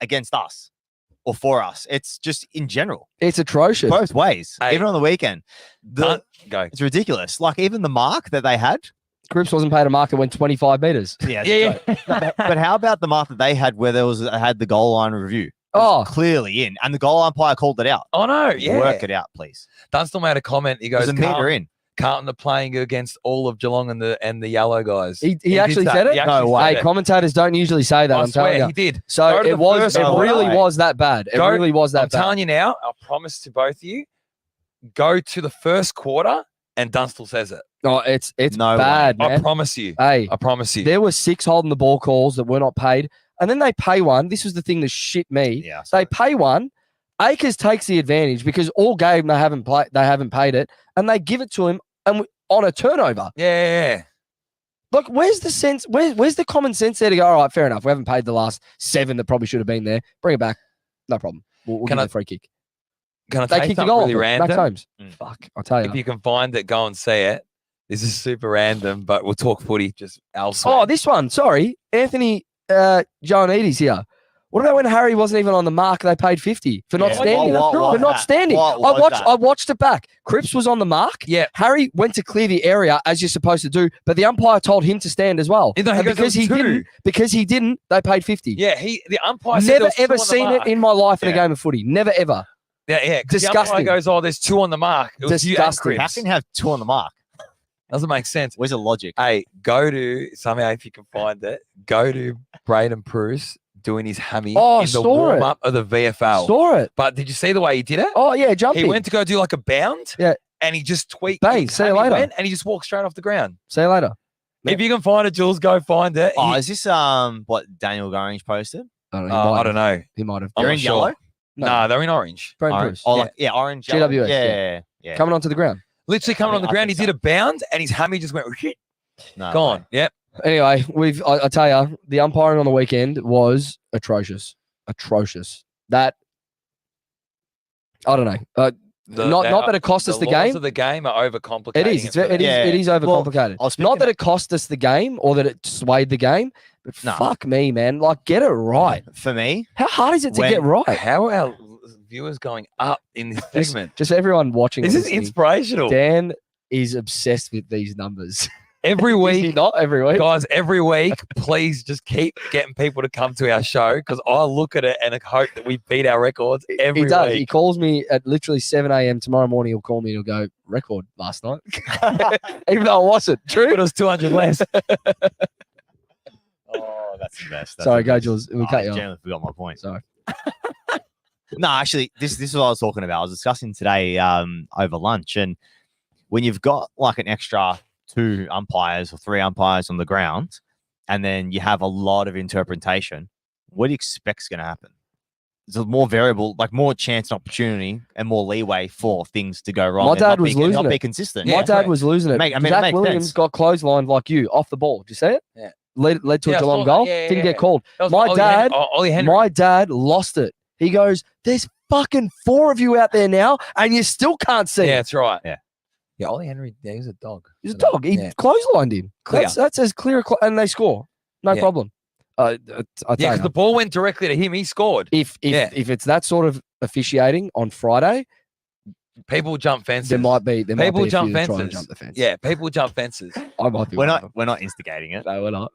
against us. or for us. It's just in general, It's atrocious. both ways. Hey. Even on the weekend, Go. it's ridiculous. Like even the mark that they had. Cripps wasn't paid a mark that went 25 metres. Yeah. But how about the mark that they had where had the goal line review? It was Oh, clearly in, and the goal umpire called it out. Oh no, yeah. Work it out, please. Dunstall made a comment. He There's goes, a meter in. Carlton are playing against all of Geelong and the yellow guys. he did actually that. said it? He actually No way. said Hey, it. commentators don't usually say that. I I'm telling swear you. he did. So Go to it the was. first It quarter. really was that bad. It Go- really was that I'm bad. telling you now, I promise to both of you, go to the first quarter and Dunstall says it. Oh, it's No way. bad, I man. promise you. Hey, I promise you. there were 6 holding the ball calls that were not paid, and then they pay one. This was the thing that shit me. Yeah. They pay one. Akers takes the advantage because all game they haven't paid it, and they give it to him on a turnover. Yeah. Look, where's the sense? Where's the common sense there to go? All right, fair enough. We haven't paid the last 7 that probably should have been there. Bring it back. No problem. We'll Can give I- it a free kick. Can I They take kicked the something goal. really Max random? Holmes. Mm. Fuck, I'll tell If you. you can find it, go and see it. This is super random, but we'll talk footy just elsewhere. Oh, this one. Sorry, Anthony Joannides here. What about when Harry wasn't even on the mark? They paid 50 for not Yeah. standing. What for was not that? standing. What was that? I watched it back. Cripps was on the mark. Yeah. Harry went to clear the area as you're supposed to do, but the umpire told him to stand as well. No, he And goes, because "There he was two." didn't, they paid 50. Yeah, the umpire said there Never was two ever on the seen it mark. in my life in a Yeah. game of footy. Never ever. Yeah. 'Cause the umpire Disgusting. goes, oh, there's 2 on the mark. It was you and Disgusting. How Cripps. can you have 2 on the mark? Doesn't make sense. Where's the logic? Hey, go to somehow if you can find it. Go to Braden Bruce doing his hammy Oh, in the saw warm it. up of the VFL. Saw it. But did you see the way he did it? Oh yeah, jumping. He went to go do like a bound. Yeah. And he just tweaked. Bang, his see you hammy later. went, and he just walked straight off the ground. See you later. Yeah. If you can find it, Jules, go find it. Oh, is this what Daniel Gorringe posted? I don't know. I don't know. He might have. I'm They're not in sure. yellow? No, they're in orange. Braden Orange. Bruce. Oh, Yeah. like orange. yellow. GWS, Yeah. Coming onto the ground. Literally coming I on the think- I ground. He think did a bound, and his hammy just went No, gone. way. Yep. Anyway, I tell you, the umpiring on the weekend was atrocious. Atrocious. That I don't know. Not that it cost us the laws game. of the game are overcomplicating. It is. for them. It is Well, overcomplicated. I was Not speaking that it cost us the game or that it swayed the game, but No. fuck me, man. Like, get it right. For me, How hard is it to When- get right? How are our viewers going up in this segment? Just everyone watching. This or is listening, inspirational. Dan is obsessed with these numbers. Every Is he week, not every week? guys, every week, please just keep getting people to come to our show because I look at it and I hope that we beat our records every He does. He week. calls me at literally 7 a.m. tomorrow morning. He'll call me and he'll go, record last night. Even though it wasn't. But True. it was 200 less. oh, that's the best. That's Sorry, the go, best. Jules. We'll Oh, cut I you off. genuinely forgot my point. Sorry. No, actually, this is what I was talking about. I was discussing today over lunch, and when you've got like an extra 2 umpires or 3 umpires on the ground, and then you have a lot of interpretation, what do you expect's going to happen? There's a more variable, like more chance and opportunity, and more leeway for things to go wrong. My and dad not was be, losing not it. be consistent. Yeah, My dad correct. was losing it. I mean, it Zach makes Williams sense. got clotheslined like you off the ball. Did you see it? Yeah. Led to Yeah, a I Geelong saw that. goal. Yeah, Didn't yeah, get called. That was My Ollie dad, Ollie Henry. my dad lost it. He goes, "There's fucking 4 of you out there now, and you still can't see Yeah, it." that's right. Yeah. Yeah, Ollie Henry, yeah, he's a dog. He's a dog. He Yeah. clotheslined him. Clear. That's as clear, and they score. No Yeah. problem. I Yeah, tell because you, the ball went directly to him. He scored. if Yeah. it's that sort of officiating on Friday, People jump fences. there might be People a few jump that try and fences. jump the fence. Yeah, people jump fences. I might be. We're one of not instigating it them. No, we're not.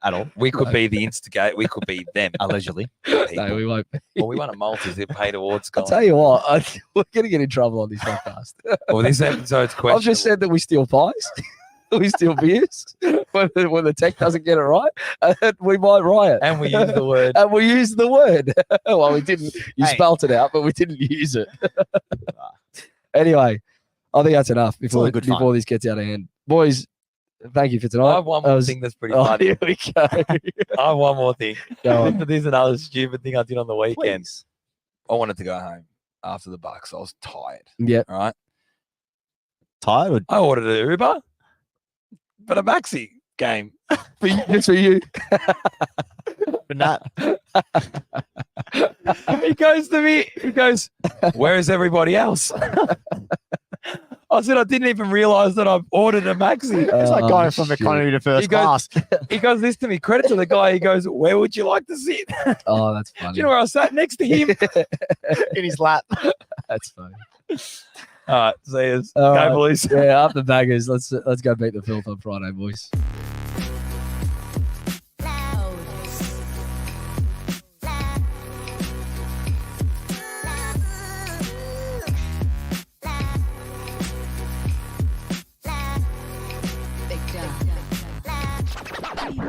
at all. We could be the instigate. We could be them. Allegedly. No, we won't. Well, we won a Maltese. They paid awards. I'll tell you what, we're going to get in trouble on this podcast. Well, this episode's question. I've just said that we steal pies, we steal beers when the tech doesn't get it right, and we might riot. and we use the word. And we use the word. Well, we didn't. You Hey. spelt it out, but we didn't use it. Anyway, I think that's enough all before, good fun. before this gets out of hand. Boys, thank you for I tonight. have one That more was- thing that's pretty Oh, funny. here we go. I have one more thing. Go on. There's another stupid thing I did on the weekend. Please. I wanted to go home after the Bucks. I was tired. Yeah. All right. Tired or I ordered an Uber, but a maxi game. For you, just for you. not? He goes to me. He goes, "Where is everybody else?" I I said, I didn't even realize that I've ordered a maxi. It's like going from shit. economy to first He goes- class. He goes, this to me, credit to the guy. He goes, where would you like to sit? Do Oh, that's funny. you know where I sat next to him? in his lap. That's funny. All right, see you. All Go, right. boys. Yeah, up the baggers. Let's go beat the filth on Friday, boys.